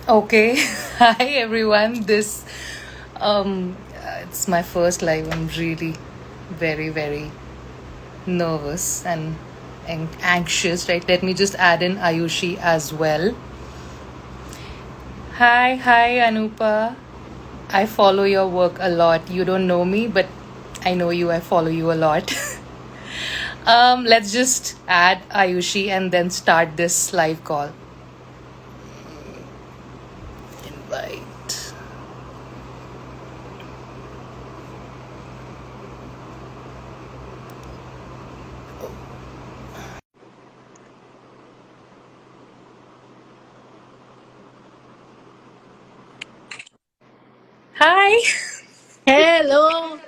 Okay, hi everyone. It's my first live. I'm really very nervous and anxious, right? Let me just add in Ayushi as well. Hi Anupa. I follow your work a lot. You don't know me, but I know you. I follow you a lot. Let's just add Ayushi and then start this live call. Invite. Hi. Hello.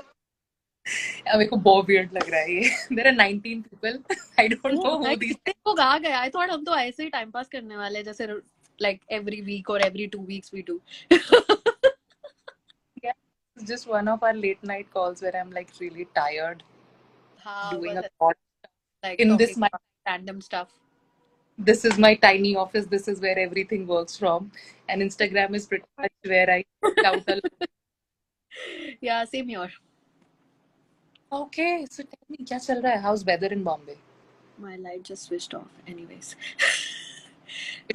मेरे को बहुत weird लग रहा है ये. There are 19 people. I don't Oh know भाई who these. कितने लोग आ गए? I thought हम तो ऐसे ही टाइम पास करने वाले हैं, जैसे like every week or every 2 weeks we do. Yeah, it's just one of our late night calls where I'm like really tired हाँ doing बस a lot like in talking this my about random stuff. this is my tiny office. This is where everything works from, and Instagram is pretty much where I out a lot. Yeah, same here. Okay, so tell me क्या चल रहा है? How's weather in Bombay? My light just switched off. Anyways.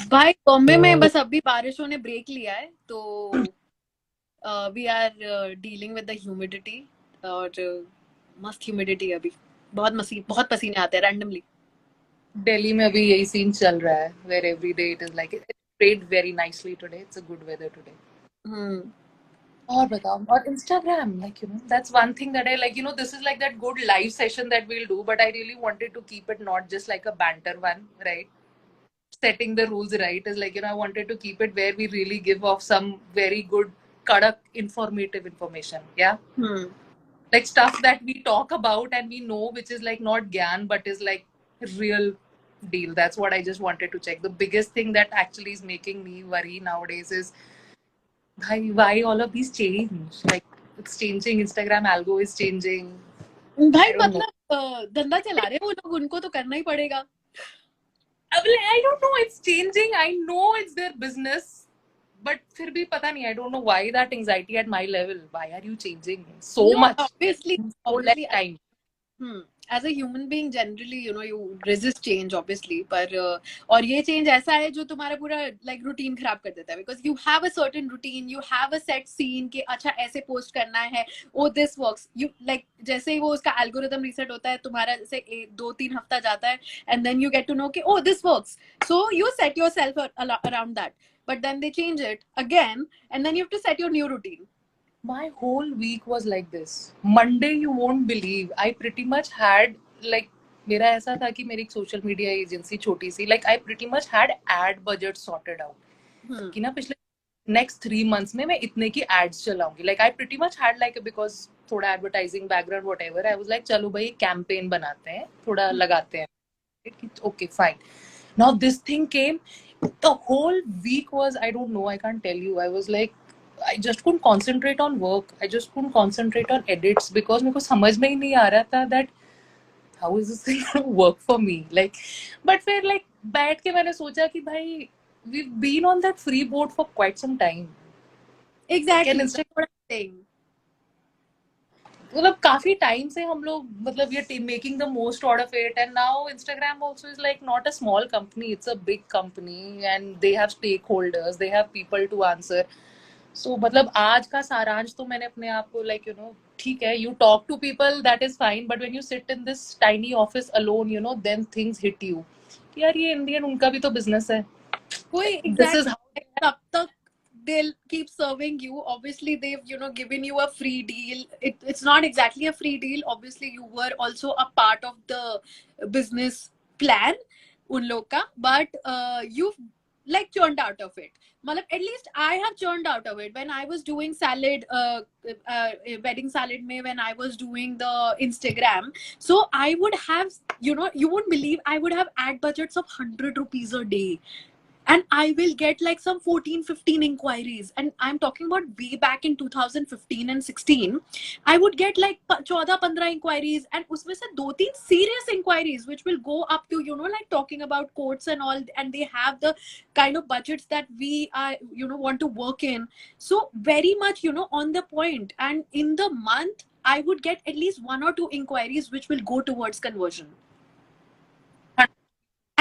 भाई बॉम्बे में बस अभी बारिशों ने ब्रेक लिया है तो we are dealing with the humidity और मस्त ह्यूमिडिटी अभी बहुत पसीने आते हैं रैंडमली. दिल्ली में अभी यही सीन चल रहा है where every day it is like it rained very nicely today. It's a good weather today. हम्म. और बताओ और Instagram like that's one thing that I like this is like that good live session that we'll do but I really wanted to keep it not just like a banter one, right? Setting the rules right is like I wanted to keep it where we really give off some very good kadak informative information, yeah, hmm. like stuff that we talk about and we know which is like not gyan but is like real deal. That's what I just wanted to check. The biggest thing that actually is making me worry nowadays is why all of these change? Like it's changing. Instagram algo is changing. भाई I don't know. मतलब धंधा चला रहे हैं वो लोग, उनको तो करना ही पड़ेगा. I don't know. It's changing. I know it's their business, but फिर भी पता नहीं. I don't know why that anxiety at my level. Why are you changing so No, much obviously, in so less obviously, time? as a human being, generally, you resist change, obviously. पर और ये change ऐसा है जो तुम्हारा पूरा like routine खराब कर देता है, because you have a certain routine, you have a set scene कि अच्छा ऐसे post करना है. Oh, this works. You like जैसे ही वो उसका algorithm reset होता है, तुम्हारा जैसे 2-3 हफ्ता जाता है, and then you get to know कि oh, this works. So you set yourself around that. But then they change it again, and then you have to set your new routine. My whole week was like this. Monday, you won't believe. I pretty much had like मेरा ऐसा था कि मेरी एक social media agency छोटी सी like I pretty much had ad budget sorted out. Hmm. कि ना पिछले नेक्स्ट 3 मंथ्स में मैं इतने की एड्स चलाऊंगी like I pretty much had like because थोड़ा advertising background whatever I was like चलो भाई कैंपेन बनाते हैं थोड़ा लगाते हैं okay fine now this thing came the whole week was I don't know I can't tell you I was like I just couldn't concentrate on work. I just couldn't concentrate on edits because मेरे को समझ में ही नहीं आ रहा था that how is this thing going to work for me? Like, but फिर like बैठ के मैंने सोचा कि भाई we've been on that free boat for quite some time. Can Exactly. That's Instagram what I'm saying. मतलब काफी टाइम से हम लोग मतलब ये making the most out of it and now Instagram also is like not a small company it's a big company and they have stakeholders they have people to answer so मतलब आज का सारांश तो मैंने अपने आप को like ठीक है you talk to people that is fine but when you sit in this tiny office alone then things hit you यार ये इंडियन उनका भी तो बिजनेस है कोई दिस इज exactly. तब तक they'll keep serving you. Obviously, they've given you a free deal. It's not exactly a free deal. Obviously, you were also a part of the business plan, उन लोग का. But you've like churned out of it. Matlab, at least I have churned out of it when I was doing salad, wedding salad mein, when I was doing the Instagram. So I would have, you wouldn't believe, I would have ad budgets of 100 rupees a day. and I will get like some 14-15 inquiries, and I'm talking about way back in 2015 and 16. I would get like 14-15 inquiries, and उसमें से 2-3 serious inquiries which will go up to, you know, like talking about quotes and all, and they have the kind of budgets that we are, you know, want to work in. So very much, you know, on the point. And in the month I would get at least 1 or 2 inquiries which will go towards conversion.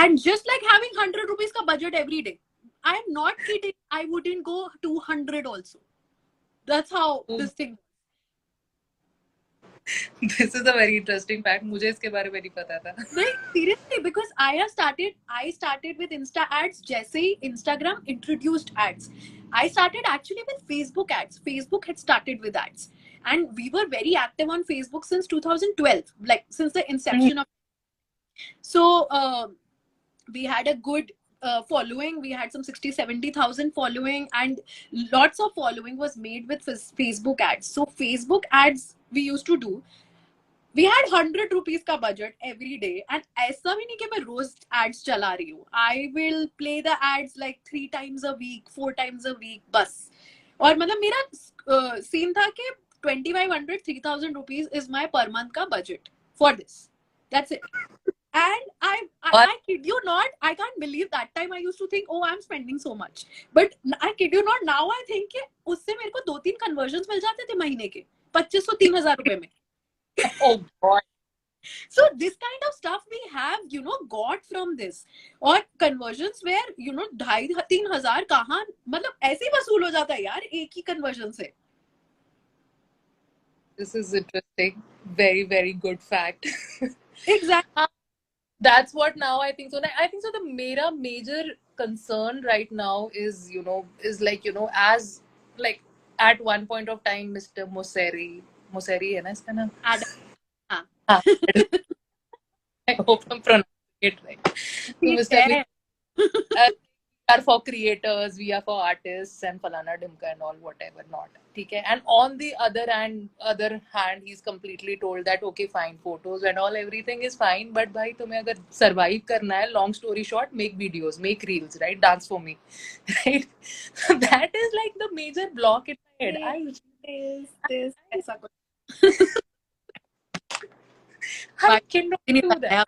And just like having 100 rupees ka budget every day, I'm not kidding, I wouldn't go 200 also. That's how this thing. This is a very interesting fact. मुझे इसके बारे में नहीं पता था. नहीं, seriously, because I started with Insta ads जैसे ही Instagram introduced ads. I started actually with Facebook ads. Facebook had started with ads, and we were very active on Facebook since 2012, like since the inception of. So we had a good following. We had some 60-70,000 following, and lots of following was made with Facebook ads. So Facebook ads we used to do. We had 100 rupees का budget every day, and ऐसा भी नहीं कि मैं रोज ads चला रही हूँ. I will play the ads like 3 times a week, 4 times a week बस. और मतलब मेरा सीन था कि 2,500-3,000 rupees is my per month का budget for this. That's it. And I kid you not, I can't believe that time I used to think, oh, I'm spending so much. But I kid you not, now I think कि उससे मेरे को 2-3 conversions मिल जाते थे महीने के 2,500-3,000 रुपए में. Oh God. So this kind of stuff we have, you know, got from this. और conversions where, you know, 2,500-3,000 कहाँ मतलब ऐसे ही वसूल हो जाता है यार एक ही conversion से. This is interesting. Very, very good fact. Exactly. That's what now I think so. I think so. The mera major concern right now is, you know, is like, you know, as like at one point of time, Mr. Mosseri है ना इसका नाम? हाँ. हाँ. I hope I'm pronouncing it right. So Mr. We are for creators, we are for artists and falana dimka and all whatever not. Okay? And on the other hand, he's completely told that okay, fine, photos and all everything is fine, but bhai तुम्हें अगर survive करना है, long story short, make videos, make reels, right? Dance for me, right? That is like the major block in my head. This ऐसा कुछ. I cannot do that.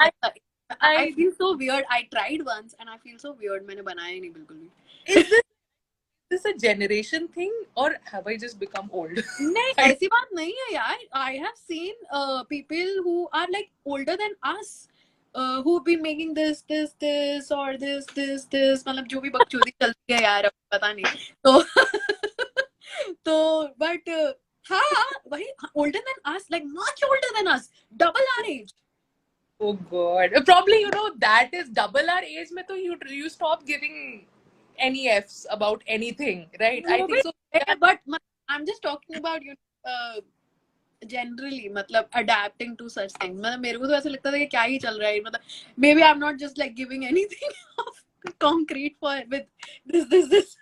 I feel so weird. I tried once and I feel so weird. मैंने बनाया नहीं बिल्कुल भी. Is this a generation thing or have I just become old? नहीं, ऐसी बात नहीं है यार. I have seen people who are like older than us, who've been making this or this. मतलब जो भी बकचोदी चलती है यार, अब पता नहीं. तो but हाँ, वही older than us, like much older than us, double our age. Oh God. Probably, you know, that is double our age mein to you stop giving any Fs about anything, right? I think so. Yeah, but I'm just talking about, you know, generally मतलब adapting to such things. मतलब मेरे को तो ऐसा लगता था कि क्या ही चल रहा है. मतलब maybe I'm not just like giving anything of concrete for with this.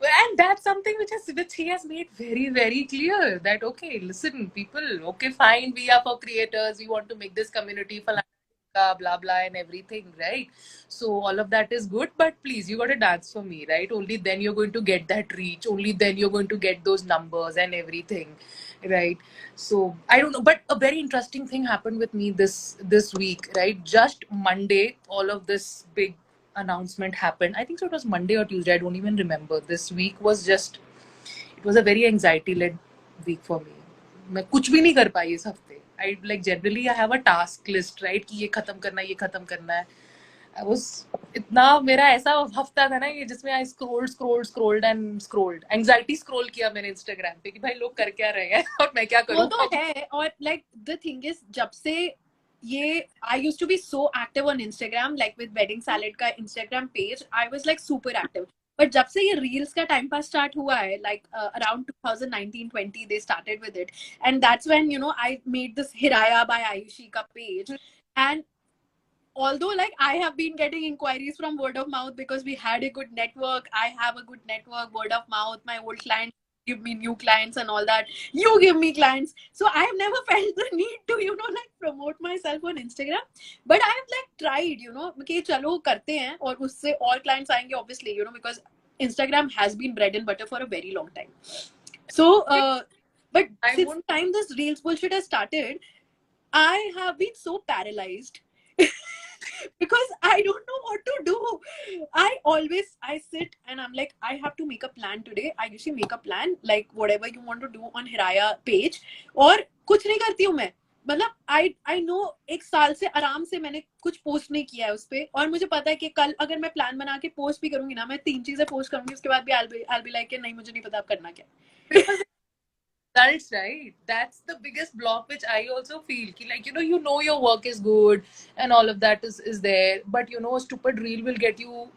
And that's something which he has made very, very clear that okay, listen, people, okay, fine, we are for creators, we want to make this community for blah blah and everything, right? So all of that is good, but please, you got to dance for me, right? Only then you're going to get that reach, only then you're going to get those numbers and everything, right? So I don't know, but a very interesting thing happened with me this week, right? Just Monday, all of this big announcement happened. I think so it was Monday or Tuesday, I don't even remember. This week was just, it was a very anxiety led week for me. मैं कुछ भी नहीं कर पाई इस हफ्ते. I like generally I have a task list, right? कि ये खत्म करना है. I was इतना मेरा ऐसा हफ्ता था ना ये जिसमें I scrolled anxiety scroll किया मैंने Instagram पे कि भाई लोग कर क्या रहे हैं और मैं क्या करूं. वो तो है. और like the thing is, जब से ये I used to be so active on Instagram, like with Wedding Salad का Instagram page, I was like super active. But जब से ये reels का time pass start हुआ है, like around 2019-20 they started with it, and that's when, you know, I made this Hiraya by Aayushi का page. And although like I have been getting inquiries from word of mouth because we had a good network, I have a good network, word of mouth, my old clients give me new clients and all that. You give me clients. So I have never felt the need to, like promote myself on Instagram. But I have like tried, कि चलो करते हैं और उससे और clients आएंगे obviously, because Instagram has been bread and butter for a very long time. So, but I since won't. the time this Reels bullshit has started, I have been so paralyzed because I don't know what to do. I sit and I'm like, I have to make a plan today. I usually make a plan like whatever you want to do on Hiraya page. और कुछ नहीं करती हूँ मैं. मतलब I know एक साल से आराम से मैंने कुछ पोस्ट नहीं किया है उस पे और मुझे पता है कि कल अगर मैं प्लान बना के पोस्ट भी करूंगी ना मैं 3 चीजें पोस्ट करूंगी उसके बाद भी I'll be like नहीं मुझे नहीं पता अब करना क्या. Because results, right? That's the biggest block which I also feel. Ki, like, your work is good and all of that is there, but a stupid reel will get you,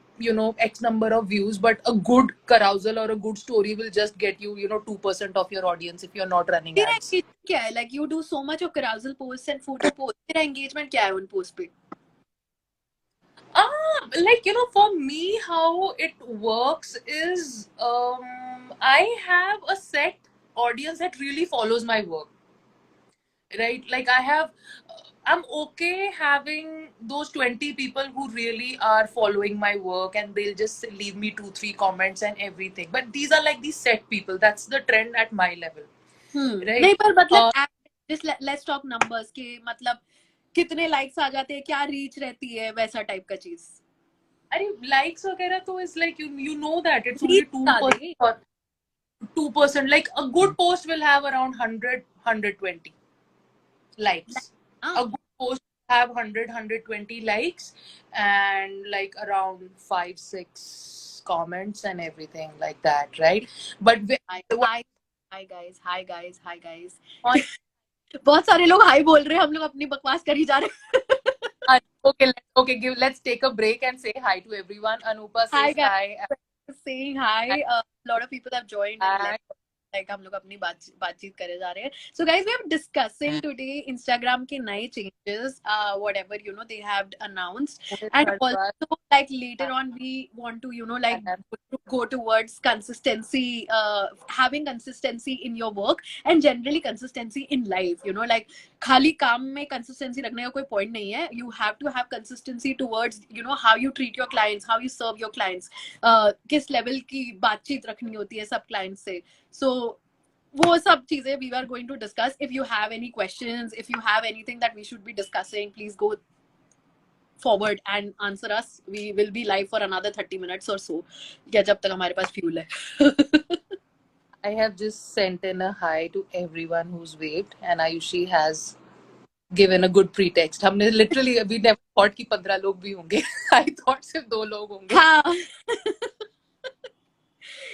X number of views, but a good carousel or a good story will just get you, 2% of your audience if you're not running तेरा ads. engagement क्या है? Like you do so much of carousel posts and photo posts. तेरा engagement क्या है उन post पे? Like, for me, how it works is I have a set audience that really follows my work, right? Like, I'm okay having those 20 people who really are following my work and they'll just leave me 2, 3 comments and everything. But these are like these set people. That's the trend at my level, right? नहीं पर मतलब just let's talk numbers के मतलब कितने likes आ जाते हैं क्या reach रहती है वैसा type का चीज. अरे likes वगैरह तो is like you know that it's only Reach बता 2% दे. or 2%. Like a good post will have around 100, 120 likes. हाँ. A good post will have 100, 120 likes and like around 5, 6 comments and everything like that, right? But Hi guys. Hi guys. Hi guys. बहुत सारे लोग high बोल रहे हैं हम लोग अपनी बकवास कर ही जा रहे हैं. let's take a break and say hi to everyone. Anupa Hi says guys. hi. Saying hi. A lot of people have joined and Hi. left. Like हम लोग अपनी बातचीत करे जा रहे हैं. So guys, we are discussing today Instagram के नए changes, whatever they have announced, and also like later on we want to like go towards consistency, having consistency in your work and generally consistency in life. Like खाली काम में consistency रखने का कोई point नहीं है. You have to have consistency towards how you treat your clients, how you serve your clients, किस level की बातचीत रखनी होती है सब clients से. So वो सब चीजें we are going to discuss. If you have any questions, if you have anything that we should be discussing, please go forward and answer us. We will be live for another 30 minutes or so. या जब तक हमारे पास fuel है. I have just sent in a hi to everyone who's waved, and Ayushi has given a good pretext. हमने literally we never thought कि 15 लोग भी होंगे. I thought सिर्फ 2 लोग होंगे. हाँ.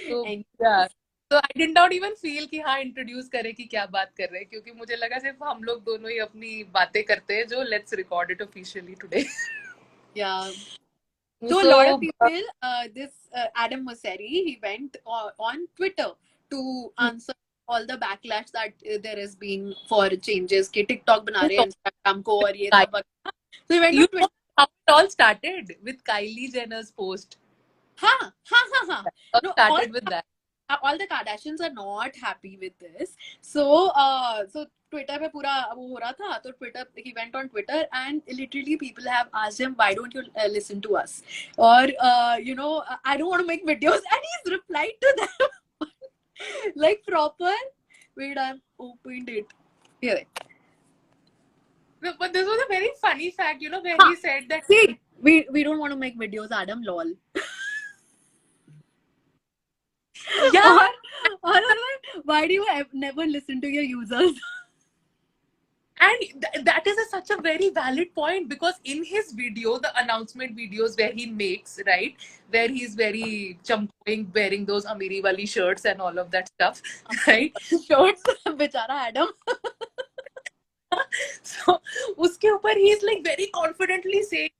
So yeah. So I did not even feel कि हाँ introduce करें कि क्या बात कर रहे हैं क्योंकि मुझे लगा सिर्फ हम लोग दोनों ही अपनी बातें करते हैं जो let's record it officially today. Yeah. So a lot of people, this Adam Mosseri, he went on Twitter to answer all the backlash that there has been for changes कि TikTok बना रहे हैं Instagram को और ये सब. So he went You on know Twitter. how it all started with Kylie Jenner's post. हाँ. It No, started with that. all the Kardashians are not happy with this. So Twitter पे पूरा वो हो रहा था तो Twitter he went on Twitter and literally people have asked him why don't you listen to us or I don't want to make videos and he's replied to them like proper. Wait, I've opened it here. But this was a very funny fact, where he said that. See, we don't want to make videos, Adam. Lol. Yeah. Or why do you never listen to your users? And that is such a very valid point because in his video, the announcement videos where he makes, right, where he's very chumping, wearing those Amiri wali shirts and all of that stuff, right? Shorts, बेचारा Adam. So, uske upar he's like very confidently saying,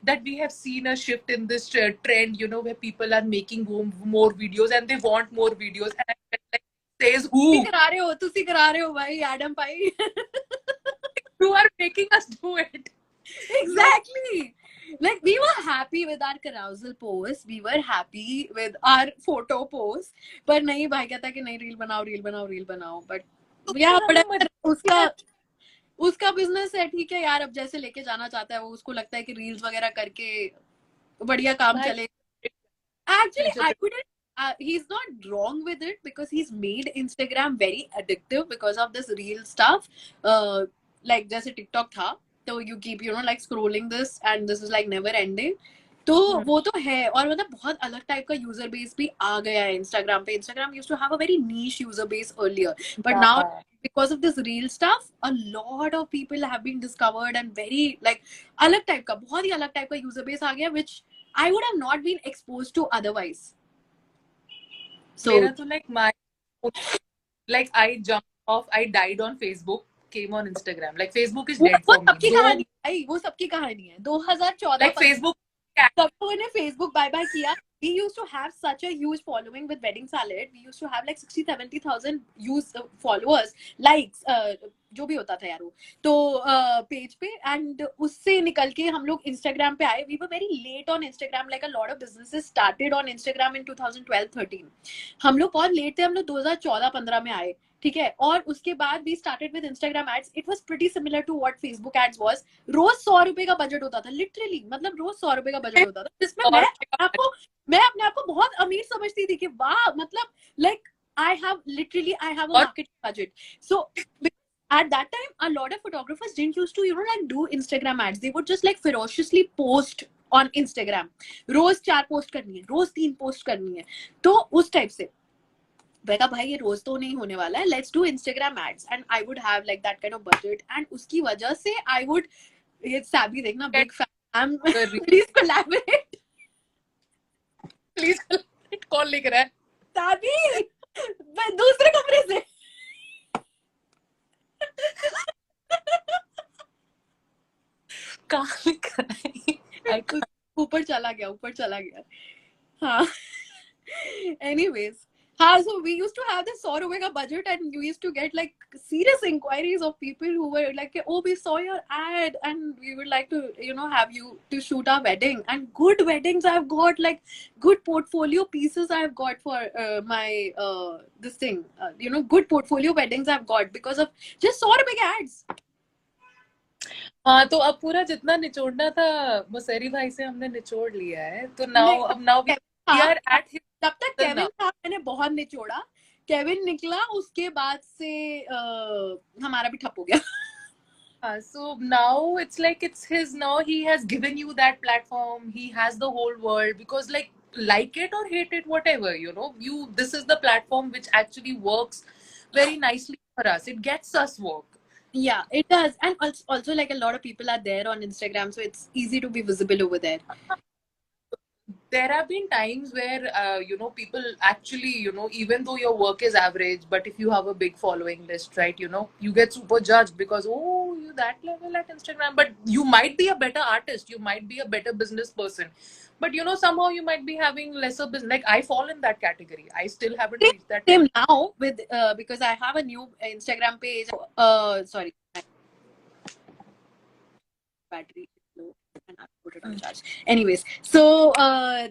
that we have seen a shift in this trend, where people are making more videos and they want more videos. And I felt like, says who? तुसी करा रहे हो भाई Adam भाई. Who are making us do it? Exactly. Like we were happy with our carousel posts, we were happy with our photo posts, पर नहीं भाई कहता कि नहीं रील बनाओ रील बनाओ रील बनाओ. But तो yeah, फिर हमें but मजबूरी उसका है उसका बिजनेस है, ठीक है यार. अब जैसे लेके जाना चाहता है वो, उसको लगता है कि रील्स वगैरह करके बढ़िया काम भाई चले. Actually, फ्यूचर I पे wouldn't. He's not wrong with it because he's made Instagram very addictive because of this real stuff. Like जैसे TikTok था, तो you keep like scrolling this and this is like never ending. तो वो तो है. और मतलब बहुत अलग टाइप का यूजर बेस भी आ गया है इंस्टाग्राम पे. Instagram used to have a very niche user base earlier, but now because of this real stuff, a lot of people have been discovered and very like अलग type का, बहुत ही अलग type का user base आ गया, which I would have not been exposed to otherwise. So मेरा तो like I jumped off, I died on Facebook, came on Instagram. Like Facebook is dead वो for me. सबकी दो कहानी है भाई, वो सबकी कहानी है. 2014 like Facebook सब लोगों ने फेसबुक बाय बाय किया. We used to have such a huge following with Wedding Salad. We used to have like 60-70,000 followers, likes, जो भी होता था यार वो. तो पेज पे, एंड उससे निकल के हम लोग इंस्टाग्राम पे आए. We were very late on Instagram. Like a lot of businesses started on Instagram in 2012-13. हम लोग बहुत लेट थे. हम लोग 2014-15 में आए, ठीक है. और उसके बाद we started with Instagram ads. It was pretty similar to what Facebook ads was. रोज 100 रुपए का बजट होता था, लिटरली. मतलब रोज 100 रुपए का बजट होता था, जिसमें और मैं अपने आप को बहुत अमीर समझती थी कि वाह, मतलब लाइक आई हैव अ और marketing budget. So at that time a lot of photographers didn't used to like do Instagram ads. They would just like ferociously post on Instagram. रोज 4 पोस्ट करनी है, रोज 3 पोस्ट करनी है. तो उस type से मैं कहा भाई ये रोज तो नहीं होने वाला है, let's do Instagram ads. And I would have like that kind of budget, and उसकी वजह से आई वुड, ये सैबी देखना, big fan. Please collaborate. Please call लिख रहा है सैबी दूसरे कमरे से. कहाँ लिख रहा है ऊपर चला गया, ऊपर चला गया. हाँ. Anyways, so we used to have this 100 का budget, and you used to get like serious inquiries of people who were like, oh, we saw your ad and we would like to have you to shoot our wedding. And good weddings I've got, like good portfolio pieces I've got for my this thing, good portfolio weddings I've got because of just 100 के ads. हाँ तो अब पूरा जितना निचोड़ना था मसेरी भाई से हमने निचोड़ लिया है. तो नहीं, नाउ अब नाउ वी हाँ, आर एट हिज जब तक लेवल केविन नाउ. था मैंने बहुत निचोड़ा. केविन निकला उसके बाद से हमारा भी ठप हो गया. So now it's like it's his. Now he has given you that platform. He has the whole world because like it or hate it, whatever, you this is the platform which actually works very nicely for us. It gets us work. Yeah, it does. And also like a lot of people are there on Instagram, so it's easy to be visible over there. There have been times where people actually, even though your work is average, but if you have a big following list, right, you get super judged because, oh, you that level at Instagram. But you might be a better artist, you might be a better business person, but somehow you might be having lesser business. Like I fall in that category. I still haven't reached that Same level. now with because I have a new Instagram page. Sorry, battery low and I put it on charge. Anyways, so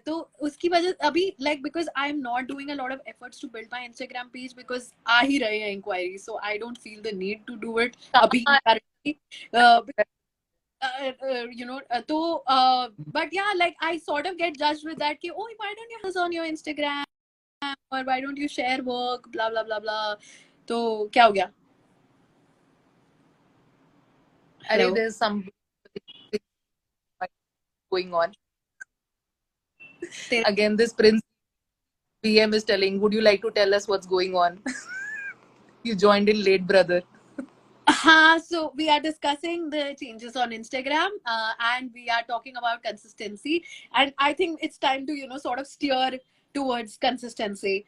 तो उसकी वजह अभी like because I'm not doing a lot of efforts to build my Instagram page because आ ही रहे हैं inquiries, so I don't feel the need to do it अभी currently. तो but yeah, like I sort of get judged with that कि oh, why don't you have this on your Instagram or why don't you share work, blah blah blah blah. तो क्या हो गया? Hello? There's some going on. Again, this Prince BM is telling, would you like to tell us what's going on? You joined in late, brother. So we are discussing the changes on Instagram, and we are talking about consistency. And I think it's time to sort of steer towards consistency.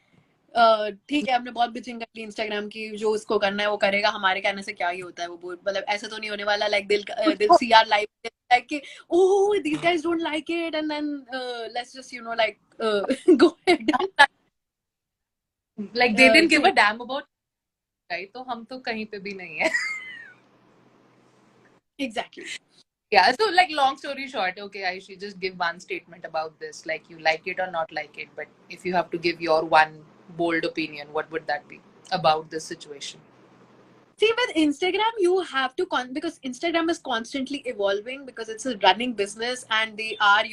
ठीक है, हमने बहुत bitching कर ली Instagram की. जो उसको करना है वो करेगा, हमारे कहने से क्या ही होता है. वो मतलब ऐसे तो नहीं होने वाला. लाइक दिल सी आर लाइफ like कि oh, these guys don't like it and then let's just like go ahead and Like they didn't give a change. damn about, right? तो हम तो कहीं पे भी नहीं है. Exactly. Yeah, so like long story short, okay, I should just give one statement about this. Like you like it or not like it, but if you have to give your one bold opinion, what would that be about this situation? See, with Instagram, you have to because Instagram is constantly evolving because it's a running business and they are,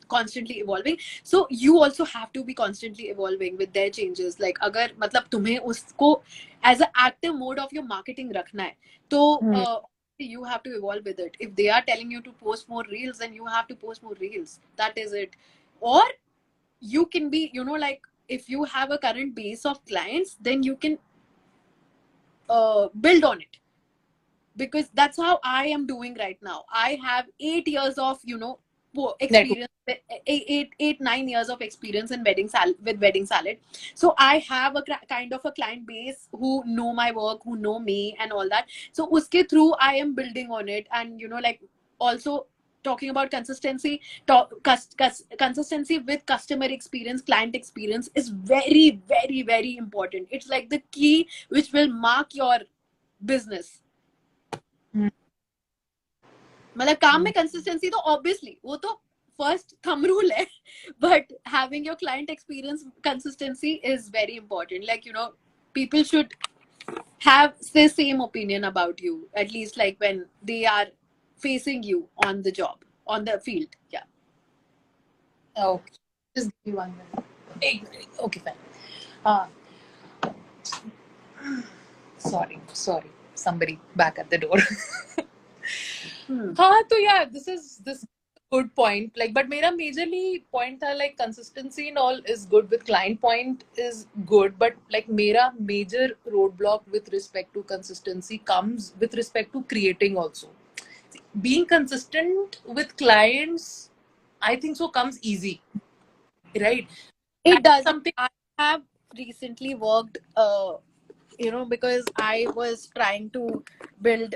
constantly evolving. So you also have to be constantly evolving with their changes. Like, अगर मतलब तुम्हें उसको as an active mode of your marketing रखना है, तो Hmm. you have to evolve with it. If they are telling you to post more reels, then you have to post more reels. That is it. Or you can be, if you have a current base of clients, then you can build on it, because that's how I am doing right now. I have 8 years of Network. experience, 9 years of experience in with wedding salad. So I have a kind of a client base who know my work, who know me and all that. So uske through I am building on it, and also talking about consistency, consistency with customer experience, client experience is very, very, very important. It's like the key which will mark your business. Hmm. मतलब काम Hmm. में consistency तो obviously वो तो first thumb rule है, but having your client experience consistency is very important. People should have the same opinion about you, at least like when they are facing you on the job, on the field. Yeah. Okay, just give me 1 minute. Okay, fine. Uh, sorry, somebody back at the door. Hmm. हाँ तो yeah, this good point. Like, but मेरा majorly point था like consistency and all is good with client point is good, but like मेरा major roadblock with respect to consistency comes with respect to creating also. Being consistent with clients, I think so comes easy, right? It That's doesn't. something. I have recently worked, because I was trying to build,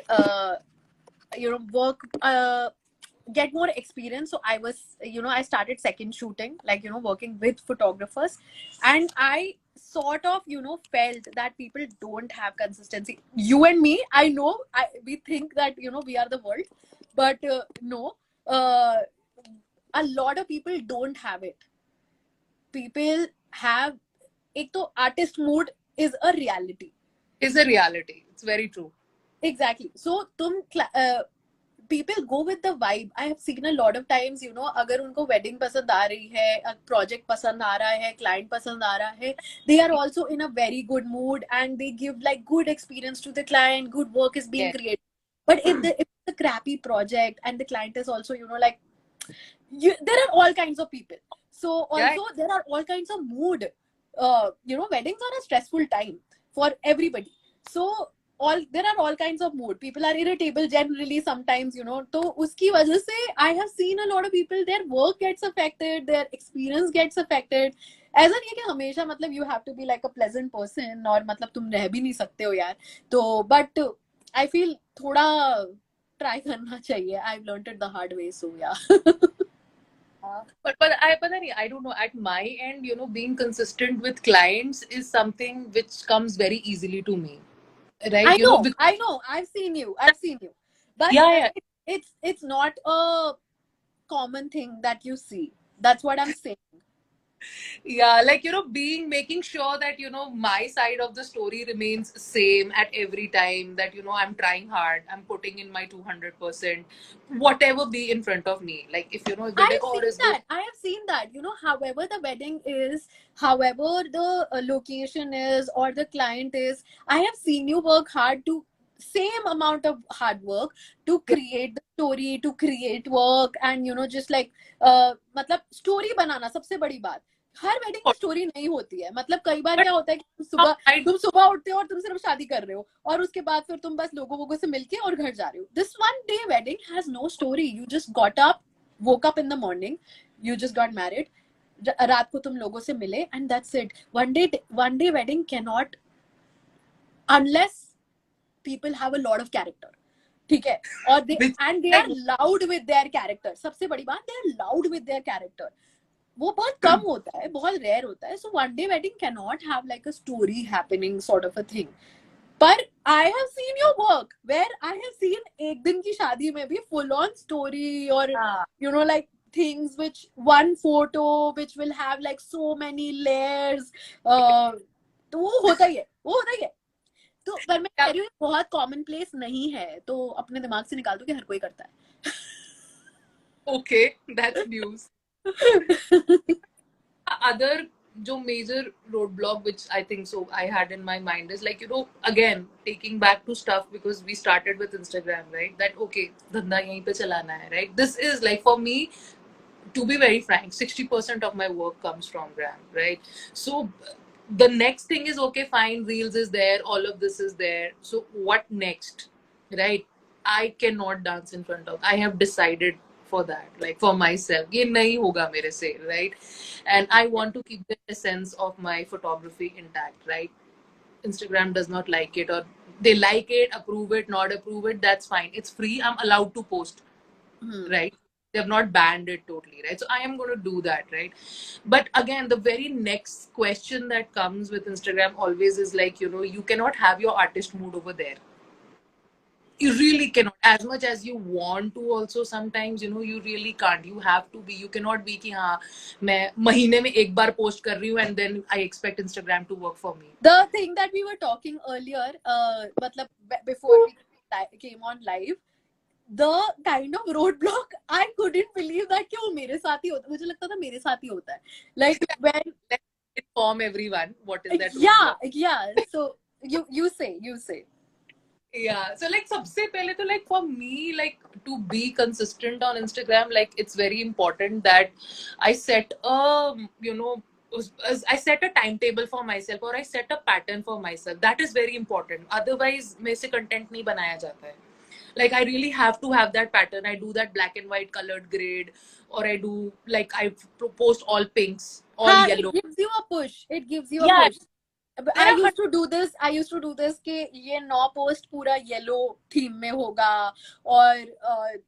work, get more experience. So I was, I started second shooting, working with photographers, and I sort of, felt that people don't have consistency. You and me, I know, we think that, we are the world, but no, uh, a lot of people don't have it. People have, एक तो artist mood is a reality. Is a reality. It's very true. Exactly. So people go with the vibe. I have seen a lot of times, अगर उनको wedding पसंद आ रही है, project पसंद आ रहा है, client पसंद आ रहा है, they are also in a very good mood and they give like good experience to the client, good work is being Yeah. created. But if it's a crappy project and the client is also, there are all kinds of people. So Yeah. also there are all kinds of mood. Weddings are a stressful time for everybody. So there are all kinds of mood. People are irritable generally sometimes. So uski wajah se I have seen a lot of people, their work gets affected, their experience gets affected. ऐसा नहीं है कि हमेशा मतलब you have to be like a pleasant person और मतलब तुम रह भी नहीं सकते हो यार. तो but I feel थोड़ा ट्राई करना चाहिए. I've learned it the hard way, so yeah. But I don't know. At my end, being consistent with clients is something which comes very easily to me, right? Because, I know. I've seen you, but yeah, yeah, it's not a common thing that you see. That's what I'm saying. yeah. Like being making sure that my side of the story remains same at every time. That I'm trying hard. I'm putting in my 200%. Whatever be in front of me. Like if the I have decor seen is good, that. I have seen that. However the wedding is, however the location is, or the client is, I have seen you work hard to same amount of hard work to yeah, create the story, to create work, and just like मतलब story बनाना सबसे बड़ी बात. Her wedding में story नहीं होती है. मतलब कई बार but क्या होता है कि I तुम सुबह उठते हो और तुम सिर्फ शादी कर रहे हो और उसके बाद फिर तुम बस लोगों से मिलके और घर जा रहे हो. This one day wedding has no story. You just got up, woke up in the morning, you just got married, रात को तुम लोगों से मिले, and that's it. One day wedding cannot, unless people have a lot of character. ठीक है. और which they like are loud with their character. सबसे बड़ी बात, they are loud with their character. वो बहुत कम होता है, बहुत रेयर होता है. So one day wedding cannot have like a story happening sort of a thing. पर I have seen your work where I have seen एक दिन की शादी में भी full on story or हाँ. you know like things which one photo which will have like so many layers. तो वो होता ही है, वो होता ही है. तो पर मैं कह रही हूँ बहुत कॉमन प्लेस नहीं है, तो अपने दिमाग से निकाल दो कि हर कोई करता Okay, that's news. है. Other जो major roadblock which I think so I had in my mind is like, again taking back to stuff because we started with Instagram, right? That okay, धंधा यहीं पे चलाना है, right? This is like for me, to be very frank, 60% of my work comes from Gram, right? So the next thing is okay, fine, Reels is there, all of this is there. So what next, right? I cannot dance in front of. I have decided for that, like for myself. ये नहीं होगा मेरे से, right? And I want to keep the essence of my photography intact, right? Instagram does not like it, or they like it, approve it, not approve it. That's fine. It's free. I'm allowed to post, right? They have not banned it totally, right? So I am going to do that, right? But again, the very next question that comes with Instagram always is like, you cannot have your artist mood over there. You really cannot, as much as you want to also. Sometimes you really can't. You have to be, you cannot be कि हाँ मैं महीने में एक बार post कर रही हूँ and then I expect Instagram to work for me. The thing that we were talking earlier, मतलब before we came on live, the kind of roadblock I couldn't believe that कि वो मेरे साथ ही होता, मुझे लगता था मेरे साथ ही होता है, like when Let's inform everyone what is that roadblock. yeah, so you say. Yeah, so like सबसे पहले तो like for me, like to be consistent on Instagram, like it's very important that I set a I set a timetable for myself, or I set a pattern for myself. That is very important. Otherwise मेरे से content नहीं बनाया जाता है. Like I really have to have that pattern. I do that black and white colored grade, or I do like I post all pinks, all हाँ, it yellow. gives you a push. It gives you a Yeah, push. I मेरा used to do this. I used to do this कि ये 9 post पूरा yellow theme में होगा, और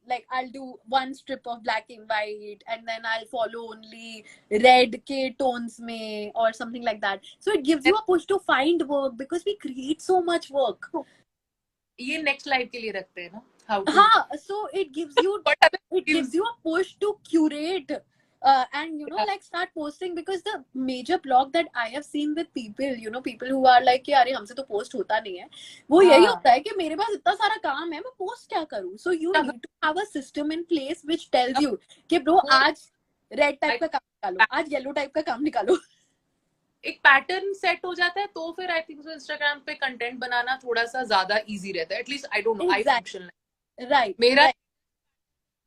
like I'll do one strip of black and white and then I'll follow only red के tones में or something like that. So it gives you a push to find work because we create so much work. ये next live के लिए रखते हैं ना, how to. हाँ, so it gives you What other it gives gives. you a push to curate and like start posting, because the major block that I have seen with people, people who are like कि अरे हमसे तो post होता नहीं है, वो यही हाँ, होता है कि मेरे पास इतना सारा काम है, मैं post क्या करूँ. So you need to have a system in place which tells you कि bro वो आज red type का काम निकालो, एक आज yellow type का काम निकालो. पैटर्न सेट हो जाता है तो फिर आई थिंक सो इंस्टाग्राम पे कंटेंट बनाना थोड़ा सा ज्यादा इजी रहता है. At least I don't know, I Exactly. Function Right. मेरा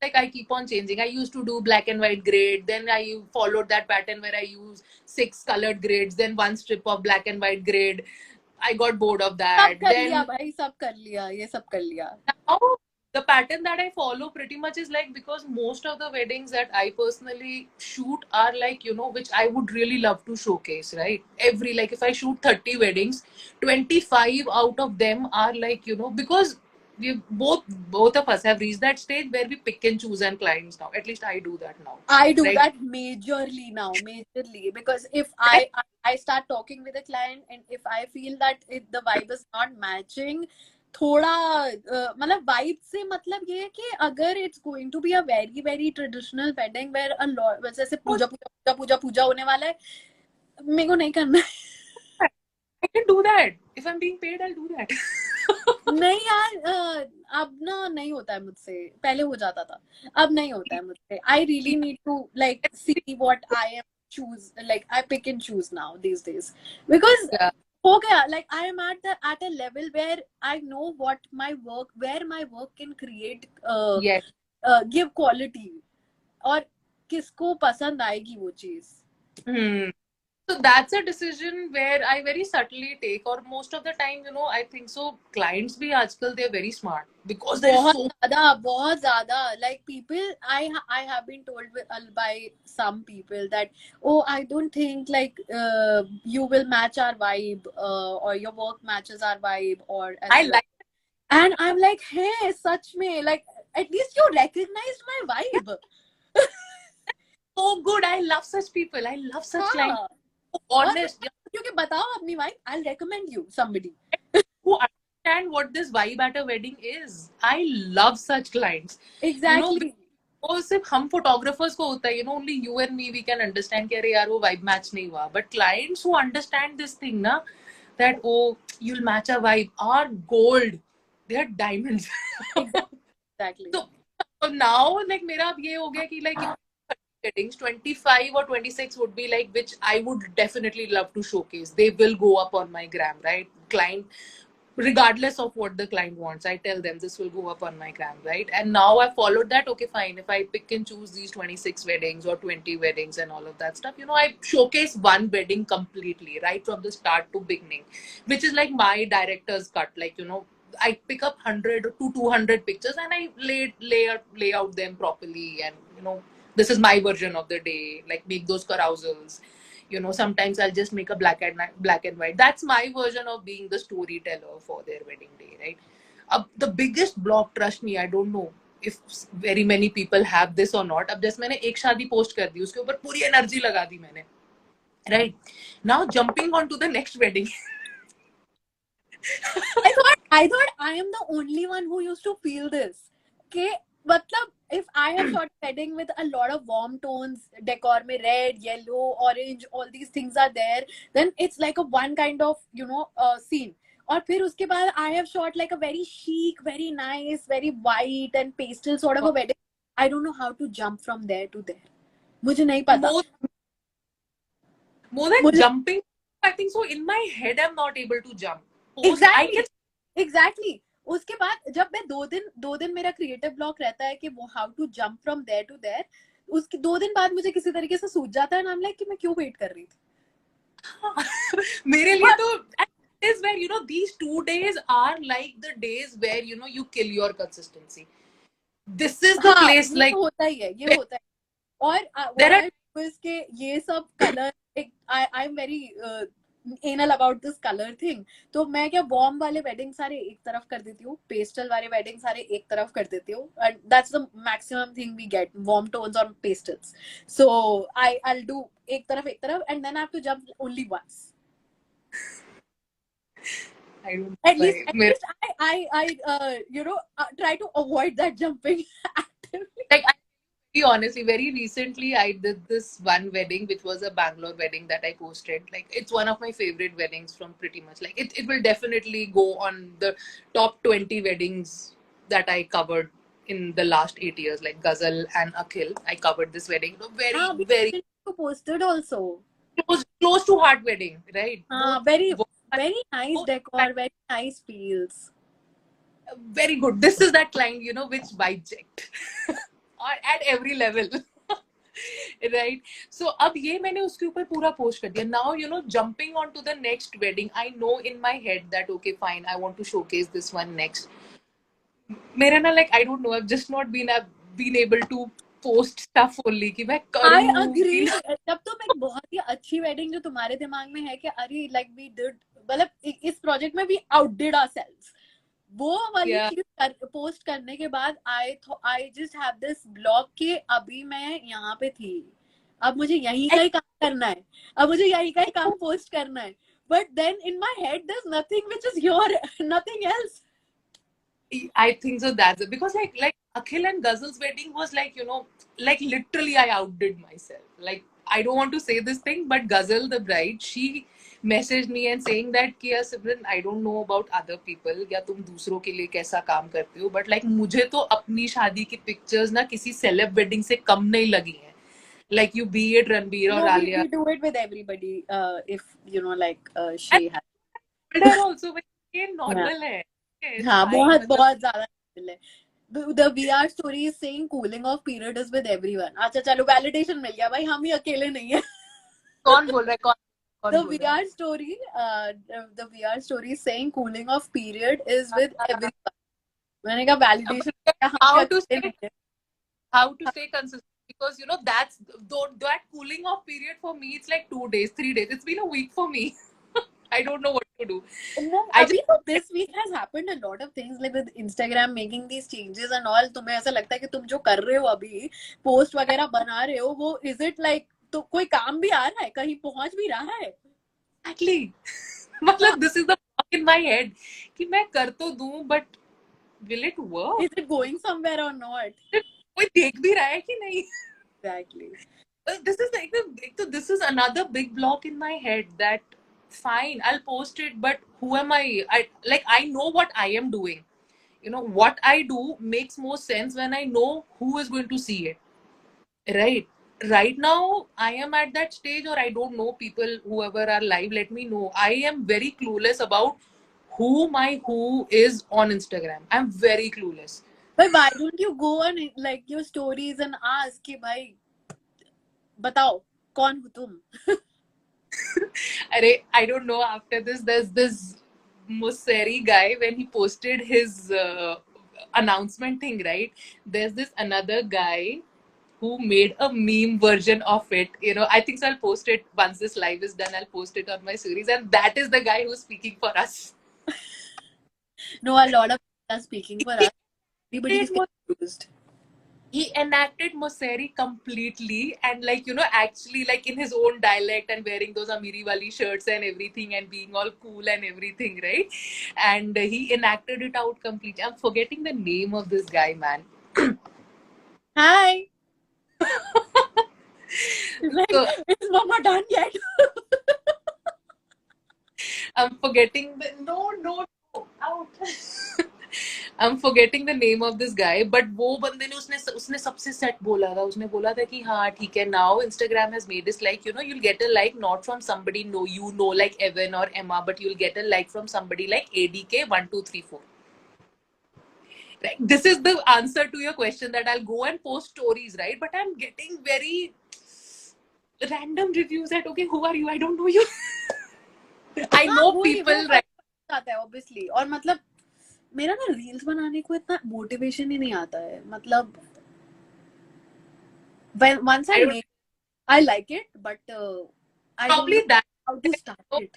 like I keep on changing. I used to do black and white grade, then I followed that pattern where I use 6 colored grades, then one strip of black and white grade. I got bored of सब that. कर लिया Then भाई, सब कर लिया, ये सब कर लिया. now the pattern that I follow pretty much is like, because most of the weddings that I personally shoot are like, which I would really love to showcase, right? Every, like if I shoot 30 weddings, 25 out of them are like, because we both of us have reached that stage where we pick and choose and clients now. At least I do that now. I do Right? that majorly now, majorly, because if I start talking with a client and if I feel that the vibe is not matching, थोड़ा मतलब vibe से मतलब ये है कि अगर it's going to be a very very traditional wedding where a lot जैसे पूजा पूजा पूजा पूजा पूजा होने वाला है, मेरे को नहीं करना है. I can do that. If I'm being paid, I'll do that. नहीं यार, अब ना नहीं होता है मुझसे, पहले हो जाता था, अब नहीं होता है मुझसे. I really need to like see what I am choose, like I pick and choose now these days, because Yeah. हो गया, like I am at a level where I know what my work, where my work can create Yes. give quality, और किसको पसंद आएगी वो चीज. Hmm. So that's a decision where I very subtly take, or most of the time, I think so. Clients bhi aajkal, they're very smart because there is so. बहुत ज्यादा like people, I have been told by some people that oh I don't think like you will match our vibe, or your work matches our vibe or I as well. like And I'm like hey सच में, like at least you recognized my it vibe. so good. I love such people. I love such clients. हाँ, So और honest. क्योंकि बताओ अपनी vibe, I'll recommend you somebody. Who understand what this vibe at a wedding is. I love such clients. You know, Exactly. वो सिर्फ हम photographers को होता है, you know, only you and me we can understand कि अरे यार वो vibe match नहीं हुआ. But clients who understand this thing ना, that oh you'll match a vibe are gold. They are diamonds. Exactly. So now like मेरा अब ये हो गया कि like weddings 25 or 26 would be like which I would definitely love to showcase. They will go up on my gram, right? Client, regardless of what the client wants, I tell them this will go up on my gram, right? And now I followed that. Okay, fine. If I pick and choose these 26 weddings or 20 weddings and all of that stuff, you know, I showcase one wedding completely, right from the start to beginning, which is like my director's cut. Like, you know, I pick up 100 to 200 pictures and I lay out them properly, and you know, this is my version of the day. Like make those carousels. You know, sometimes I'll just make a black and white. That's my version of being the storyteller for their wedding day, right? The biggest block, trust me, I don't know if very many people have this or not. अब जैसे मैंने एक शादी post कर दी, उसके ऊपर पूरी energy लगा दी मैंने, right? Now jumping on to the next wedding. I thought I am the only one who used to feel this. Okay, matlab, if I have shot a wedding with a lot of warm tones, decor में red, yellow, orange, all these things are there, then it's like a one kind of, you know, scene. और फिर उसके बाद I have shot like a very chic, very nice, very white and pastel sort of a wedding. I don't know how to jump from there to there. मुझे नहीं पता. more more than मुझे jumping, I think so in my head I'm not able to jump. Post I exactly can. Exactly उसके बाद जब मैं दो दिन मेरा क्रिएटिव ब्लॉक रहता है कि वो how to jump from there to there, उसके 2 दिन बाद मुझे किसी तरीके से सूझ जाता है, नाम लाइक कि मैं क्यों वेट कर रही थी. मेरे लिए तो is where, you know, these 2 days are like the days where, you know, you kill your consistency. This is the हाँ, place ये like तो होता ही है, ये होता है. और there what are. I do is के ये सब colour, I am very anal about this colour thing. तो मैं क्या वार्म वाले वेडिंग सारे एक तरफ कर देती हूँ, पेस्टल वाले वेडिंग सारे एक तरफ कर देती हूँ, and that's the maximum thing we get, warm tones और पेस्टल्स. सो आई डू एक तरफ and then I have to jump only once. I don't know At why. least, you know, try to avoid that jumping actively. Like I be honestly, very recently I did this one wedding, which was a Bangalore wedding that I posted. Like it's one of my favorite weddings from pretty much like it will definitely go on the top 20 weddings that I covered in the last 8 years. Like Ghazal and Akhil, I covered this wedding. Very, हाँ, we very posted also. close to heart wedding, right? हाँ, Both very nice both decor, very nice feels. very good. This is that client, you know, which vibe checked at every level. Right. So अब ये मैंने उसके ऊपर पूरा post कर दिया. Now, you know, jumping on to the next wedding, I know in my head that okay, fine, I want to showcase this one next. मेरा ना like I don't know, I've been able to post stuff only कि मैं I करूँ कि agree. तब तो एक बहुत ही अच्छी वेडिंग जो तुम्हारे दिमाग में है कि अरे लाइक वी डिड, मतलब इस प्रोजेक्ट में वी आउटडिड आवरसेल्व्स, वो वाली yeah. चीज पोस्ट करने के बाद I just have this block कि अभी मैं यहाँ पे थी, अब मुझे यहीं का ही काम करना है, अब मुझे यहीं का ही काम पोस्ट करना है. But then in my head there is nothing which is your, nothing else. I think so that's it. Because like Akhil and Ghazal's wedding was like, you know, like literally I outdid myself. Like I don't want to say this thing, but Ghazal, the bride, she messaged me and saying that कि यार सिमरन, I don't know about other people या तुम दूसरों के लिए कैसा काम करते हो, but like मुझे तो अपनी शादी की pictures ना किसी celeb wedding से कम नहीं लगी हैं. Like you be it Ranbir or No, Alia. we do it with everybody. If you know, like And she has. her also, but ये Yeah. normal है. It's हाँ, fine. बहुत मतलब बहुत ज्यादा है. The VR story is saying cooling off period is with everyone. अच्छा चलो validation मिल गया भाई, हम ही अकेले नहीं है. कौन बोल रहा है कौन The बोल रहा है? VR story, the VR story is saying cooling off period is with everyone. मैंने कहा validation हम ही How to अकेले stay नहीं है. how to stay consistent, because you know that's that cooling off period for me, it's like 2 days 3 days, it's been a week for me. I don't know what to do. No, I अभी just तो this week has happened a lot of things like with Instagram making these changes and all. तुम्हें ऐसा लगता है कि तुम जो कर रहे हो अभी, पोस्ट वगैरह बना रहे हो, वो is it like तो कोई काम भी आ रहा है, कहीं पहुंच भी रहा है? exactly हाँ, मतलब this is the in my head कि मैं कर तो दूं, but will it Is work? it going somewhere or not? कोई देख भी रहा है कि नहीं? Exactly. This is this is another big block in my head that fine, I'll post it, but who am I? I know what I am doing. You know what I do makes more sense when I know who is going to see it. Right. Right now, I am at that stage, or I don't know people, whoever are live, let me know. I am very clueless about who is on Instagram. I'm very clueless. But why don't you go on like your stories and ask कि भाई बताओ कौन हो तुम? I don't know. After this, there's this Museri guy when he posted his announcement thing, right? There's this another guy who made a meme version of it. You know, I think so. I'll post it once this live is done. I'll post it on my series, and that is the guy who's speaking for us. No, a lot of people are speaking for us. Everybody is It confused. he enacted Moseri completely, and like actually like in his own dialect, and wearing those Amiri wali shirts and everything, and being all cool and everything, right? And he enacted it out completely. I'm forgetting the name of this guy, man. Hi. Like, So is Mama done yet? I'm forgetting the no out. I'm forgetting the name of this guy, but वो बंदे ने उसने सबसे set बोला था. उसने बोला था कि हाँ ठीक है, now Instagram has made this like you'll get a like not from somebody like Evan or Emma, but you'll get a like from somebody like ADK 1234. Right? This is the answer to your question, that I'll go and post stories, right? But I'm getting very random reviews at okay, who are you? I don't know you. I हाँ know वही वो people, right? फर्क आता है obviously. और मतलब मेरा ना रील्स बनाने को इतना मोटिवेशन ही नहीं आता है. मतलब when once I I don't make, I like it, but I don't know probably that. how to start it.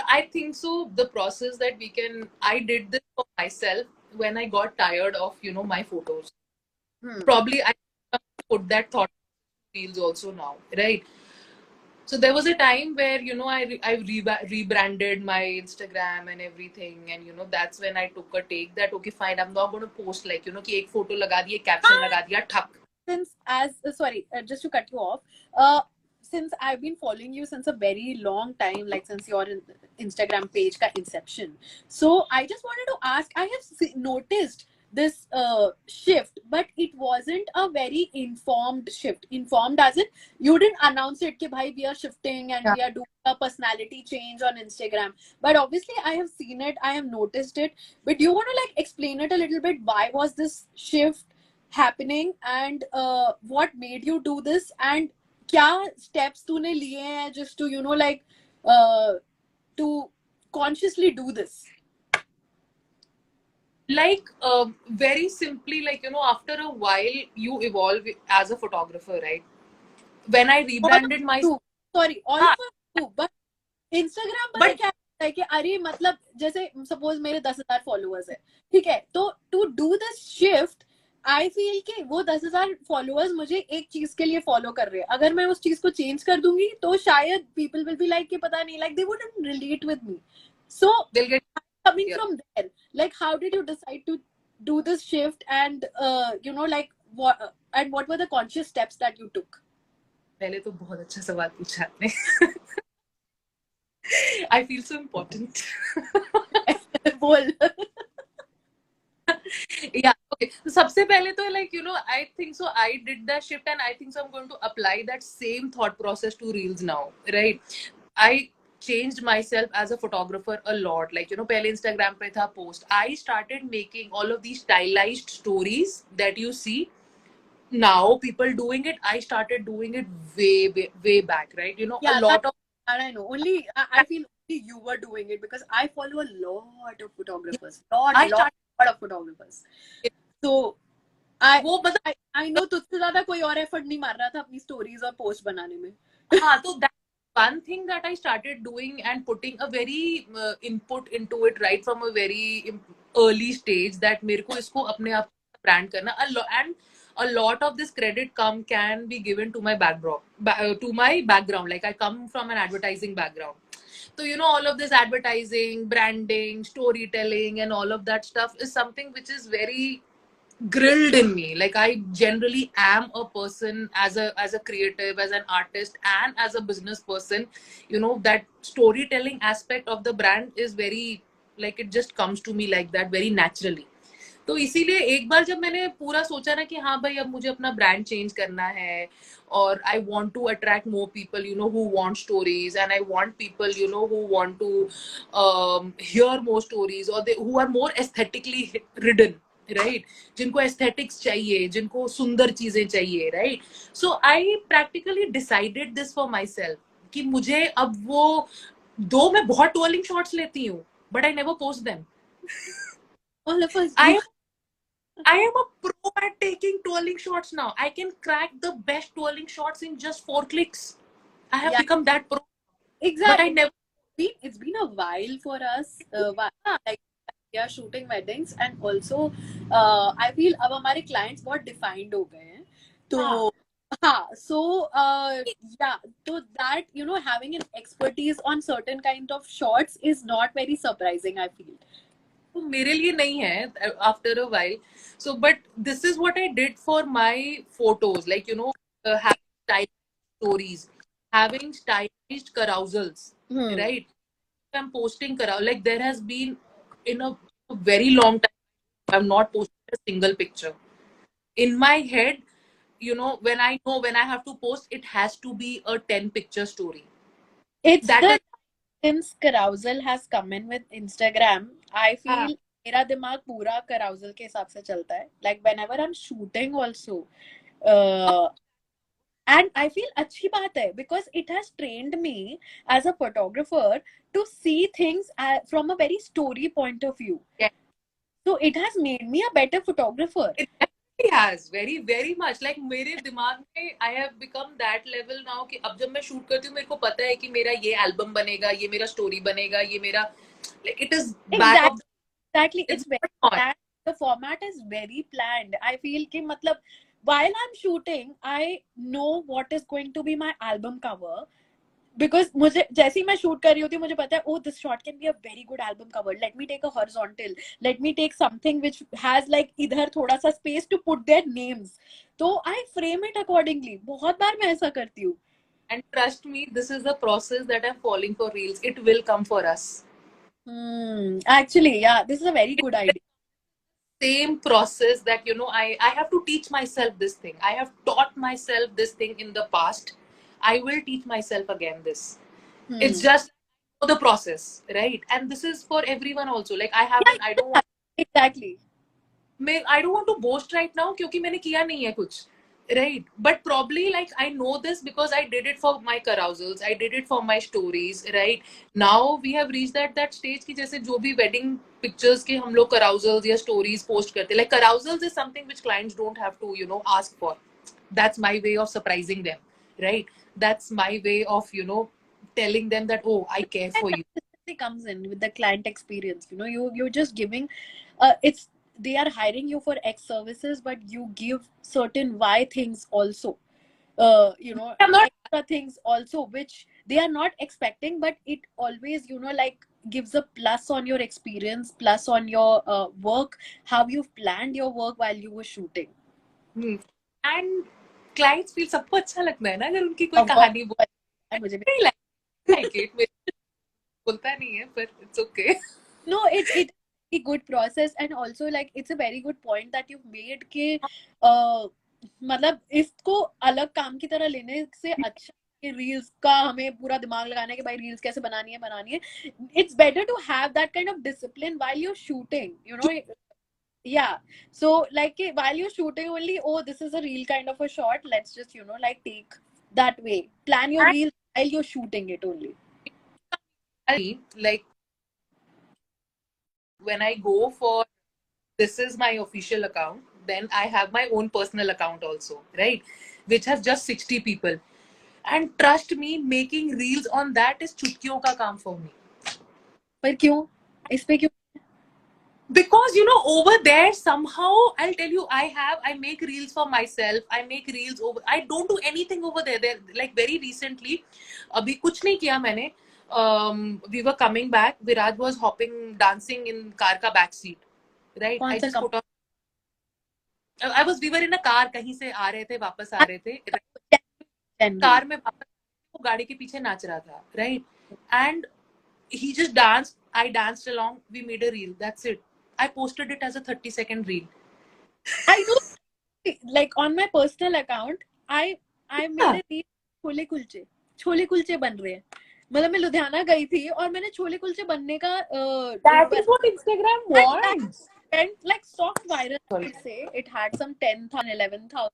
I think so. The process that I did this for myself when I got tired of, my photos. Probably I put that thought reels also now, right? So there was a time where, rebranded my Instagram and everything. And, that's when I took a take that, okay, fine, I'm not going to post like, कि एक photo लगा दिए, caption हाँ, लगा दिया, ठक. since as sorry, just to cut you off, since I've been following you since a very long time, like since your Instagram page ka inception, so I just wanted to ask, I have noticed this shift, but it wasn't a very informed shift. Informed as in you didn't announce it कि भाई we are shifting and Yeah. we are doing a personality change on Instagram, but obviously I have seen it, I have noticed it. But do you want to like explain it a little bit? Why was this shift happening, and what made you do this, and क्या steps तूने लिए हैं just to like to consciously do this? Like, very simply, like, after a while, you evolve as a photographer, right? When I All of rebranded my, you, sorry, all हाँ, of us do, but Instagram पता है but क्या है कि अरे मतलब जैसे suppose मेरे 10,000 फॉलोअर्स है, ठीक है, तो to do this shift I feel कि वो 10,000 फॉलोअर्स मुझे एक चीज के लिए फॉलो कर रहे हैं. अगर मैं उस चीज को चेंज कर दूंगी तो शायद पीपल विल बी लाइक कि पता नहीं, like they wouldn't relate with me. So they'll get, coming yeah. from there, like how did you decide to do this shift, and like what were the conscious steps that you took? पहले तो बहुत अच्छा सवाल पूछा आपने. I feel so important. बोल. Yeah. Okay. So सबसे पहले तो like I think so I did that shift, and I think so I'm going to apply that same thought process to reels now, right? I changed myself as a photographer a lot. Like पहले Instagram पे था post. I started making all of these stylized stories that you see. Now people doing it. I started doing it way back, right? A Yeah, lot of and I know. Only I feel only you were doing it because I follow a lot of photographers. Lot, I lot, started. lot of photographers. So I वो मतलब I know तुझसे ज्यादा कोई और effort नहीं मार रहा था अपनी स्टोरीज और पोस्ट बनाने में. हाँ, तो that one thing that I started doing and putting a very input into it right from a very early stage, that मेरे को इसको अपने आप brand करना and a lot of this credit can be given to my background, to my background. Like I come from an advertising background. So, all of this advertising, branding, storytelling, and all of that stuff is something which is very grilled in me. Like, I generally am a person, as a creative, as an artist, and as a business person, that storytelling aspect of the brand is very, like, it just comes to me like that very naturally. तो इसीलिए एक बार जब मैंने पूरा सोचा ना कि हाँ भाई अब मुझे अपना ब्रांड चेंज करना है, और I want to attract more people who want stories, and I want people who want to hear more stories, और they who are more aesthetically ridden, right, जिनको एस्थेटिक्स चाहिए, जिनको सुंदर चीजें चाहिए, right. So I practically decided this for myself कि मुझे अब वो, दो मैं बहुत ट्रोलिंग शॉट्स लेती हूँ, but I never post them. All of us do. I I am a pro at taking twirling shots now. I can crack the best twirling shots in just 4 clicks. I have Yeah, become that pro. But I exactly. never. It's been a while for us. Like we are shooting weddings, and also I feel अब हमारे clients बहुत defined हो गए हैं. हाँ. तो हाँ, so yeah, so that having an expertise on certain kind of shots is not very surprising, I feel. तो मेरे लिए नहीं है after a while. So, but this is what I did for my photos. Like, having stylized stories, having stylized carousels, right? I'm posting carousel. Like, there has been, in a very long time, I've not posted a single picture. In my head, when I know when I have to post, it has to be a 10 picture story. It's That the is. since carousel has come in with Instagram, I हाँ. feel मेरा दिमाग पूरा carousel के हिसाब से चलता है. Like whenever I'm shooting also, uh, and I feel अच्छी बात है because it has trained me as a photographer to see things from a very story point of view. Yeah. So it has made me a better photographer. It definitely has very very much. Like, मेरे दिमाग में I have become that level now कि अब जब मैं shoot करती हूँ मेरे को पता है कि मेरा ये एल्बम बनेगा, ये मेरा स्टोरी बनेगा, ये मेरा, like, it is back Exactly. of Exactly, it's it's very not on. planned. The format is very planned. I feel कि मतलब while I'm shooting, I know what is going to be my album cover because मुझे जैसे ही मैं shoot कर रही होती हूँ मुझे पता है oh this shot can be a very good album cover. Let me take a horizontal. Let me take something which has like इधर थोड़ा सा space to put their names. तो I frame it accordingly. बहुत बार मैं ऐसा करती हूँ. And trust me, this is the process that I'm following for reels. It will come for us. Actually, yeah, this is a very good idea. Same process that I have to teach myself this thing. I have taught myself this thing in the past. I will teach myself again this. It's just the process, right? And this is for everyone also. Like, Yeah, I don't want, exactly. I don't want to boast right now क्योंकि मैंने किया नहीं है कुछ, right? But probably, like, I know this because I did it for my carousels, I did it for my stories, right? Now we have reached that stage कि जैसे जो भी wedding pictures के हम लोग carousels या stories post करते हैं, like carousels is something which clients don't have to ask for. That's my way of surprising them, right? That's my way of telling them that, oh, I care And for you. consistency comes in with the client experience. You're just giving it's they are hiring you for X services, but you give certain Y things also. I'm not. Extra things also which they are not expecting, but it always like gives a plus on your experience, plus on your work, how you've planned your work while you were shooting. And clients feel सबको अच्छा लगता है ना अगर उनकी कोई Of course, कहानी मुझे भी बोल, like it मेरे बोलता नहीं है, but it's okay. no it a good process, and also like it's a very good point that you've made कि मतलब इसको अलग काम की तरह लेने से अच्छा कि रील्स का हमें पूरा दिमाग लगाना है कि भाई रील्स कैसे बनानी है. It's better to have that kind of discipline while you're shooting, yeah. So like while you're shooting only, oh this is a reel kind of a shot, let's just like take that way, plan your And reel while you're shooting it only. like, when I go for, this is my official account, then I have my own personal account also, right? Which has just 60 people. And trust me, making reels on that is चुटकियों का काम for me. पर क्यों इस पे क्यों? Because over there somehow, I'll tell you, I make reels for myself, I make reels over, I don't do anything over there. Like, very recently, अभी कुछ नहीं किया मैंने, we were coming back. Viraj was dancing in car ka back seat. Right? कौन I सा just put on. We were in a car. कहीं से आ रहे थे, वापस आ रहे थे. कंटेंट कार में वापस वो गाड़ी के पीछे नाच रहा था. Right? And he just danced. I danced along. We made a reel. That's it. I posted it as a 30-second reel. I know, like on my personal account, I made Yeah. a reel chole kulche बन रहे हैं. मतलब मैं लुधियाना गई थी और मैंने छोले कुलचे बनने का That is what Instagram and that wants. went like soft viral. I Sorry. would say it had some 10,000, 11,000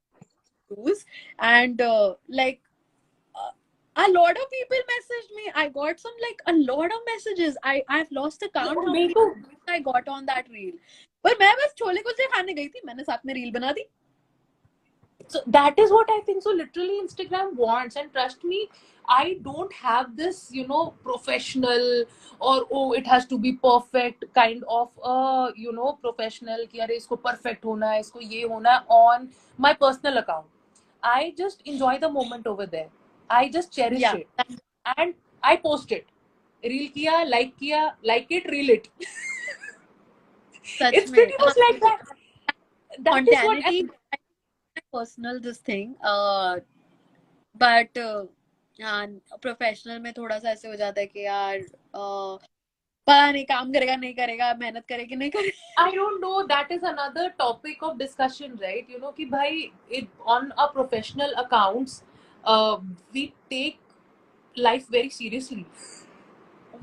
views, and like uh, a lot of people messaged me. I got some like a lot of messages. I've lost the count how मेरे many को I got on that reel. पर मैं बस छोले कुलचे खाने गई थी, मैंने साथ में रील बना दी. So that is what I think. So literally Instagram wants, and trust me, I don't have this, professional or oh it has to be perfect kind of professional कि अरे इसको perfect होना है, इसको ये होना है on my personal account. I just enjoy the moment over there. I just cherish Yeah, it and I post it. Reel kiya, like it, reel it. Such It's में pretty much like that. That is what spontaneity personal this thing, but हाँ professional में थोड़ा सा ऐसे हो जाता है कि यार पता नहीं काम करेगा नहीं करेगा, मेहनत करेगी नहीं करेगी. I don't know. That is another topic of discussion, right? कि भाई on our professional accounts, we take life very seriously.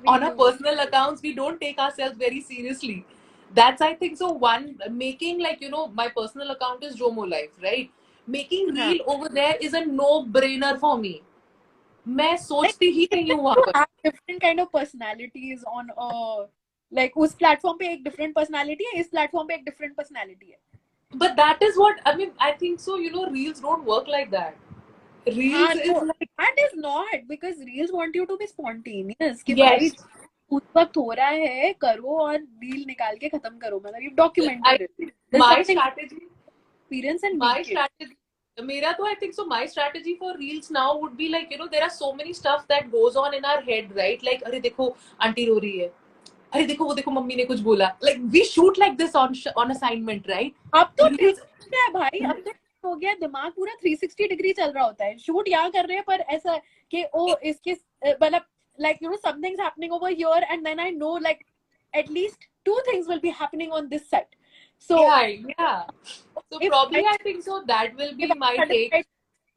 We On our do. personal accounts, we don't take ourselves very seriously. That's I think so. One making like my personal account is Jomo Life, right? Making हाँ. reel over there is a no-brainer for me. मैं Like सोचती ही नहीं हूँ वहां you पर. have different kind of personalities on like उस platform पे एक different personality है, इस प्लेटफॉर्म पे एक different personality है. But that is what I mean. I think so. Reels don't work like that. हाँ Reels is no, like that is not because reels want you to be spontaneous कि भाई yes. उस वक्त हो रहा है करो और रील निकाल के खत्म करो, मतलब you've I documented it. think There's my something strategy, experience and my make it. strategy, Mera to I think so. My strategy for reels now would be like there are so many stuff that goes on in our head, right? Like अरे देखो aunty रो रही है, अरे देखो वो देखो mummy ने कुछ बोला. Like we shoot like this on assignment, right? अब तो ट्रिक Reels. क्या है भाई, अब तो हो गया दिमाग पूरा 360 डिग्री चल रहा होता है. शूट यहाँ कर रहे हैं पर ऐसा कि ओ इसके मतलब like something's happening over here and then I know like at least two things will be happening on this set. So Yeah, yeah. So if probably I I think so. That will if be I my take. satisfied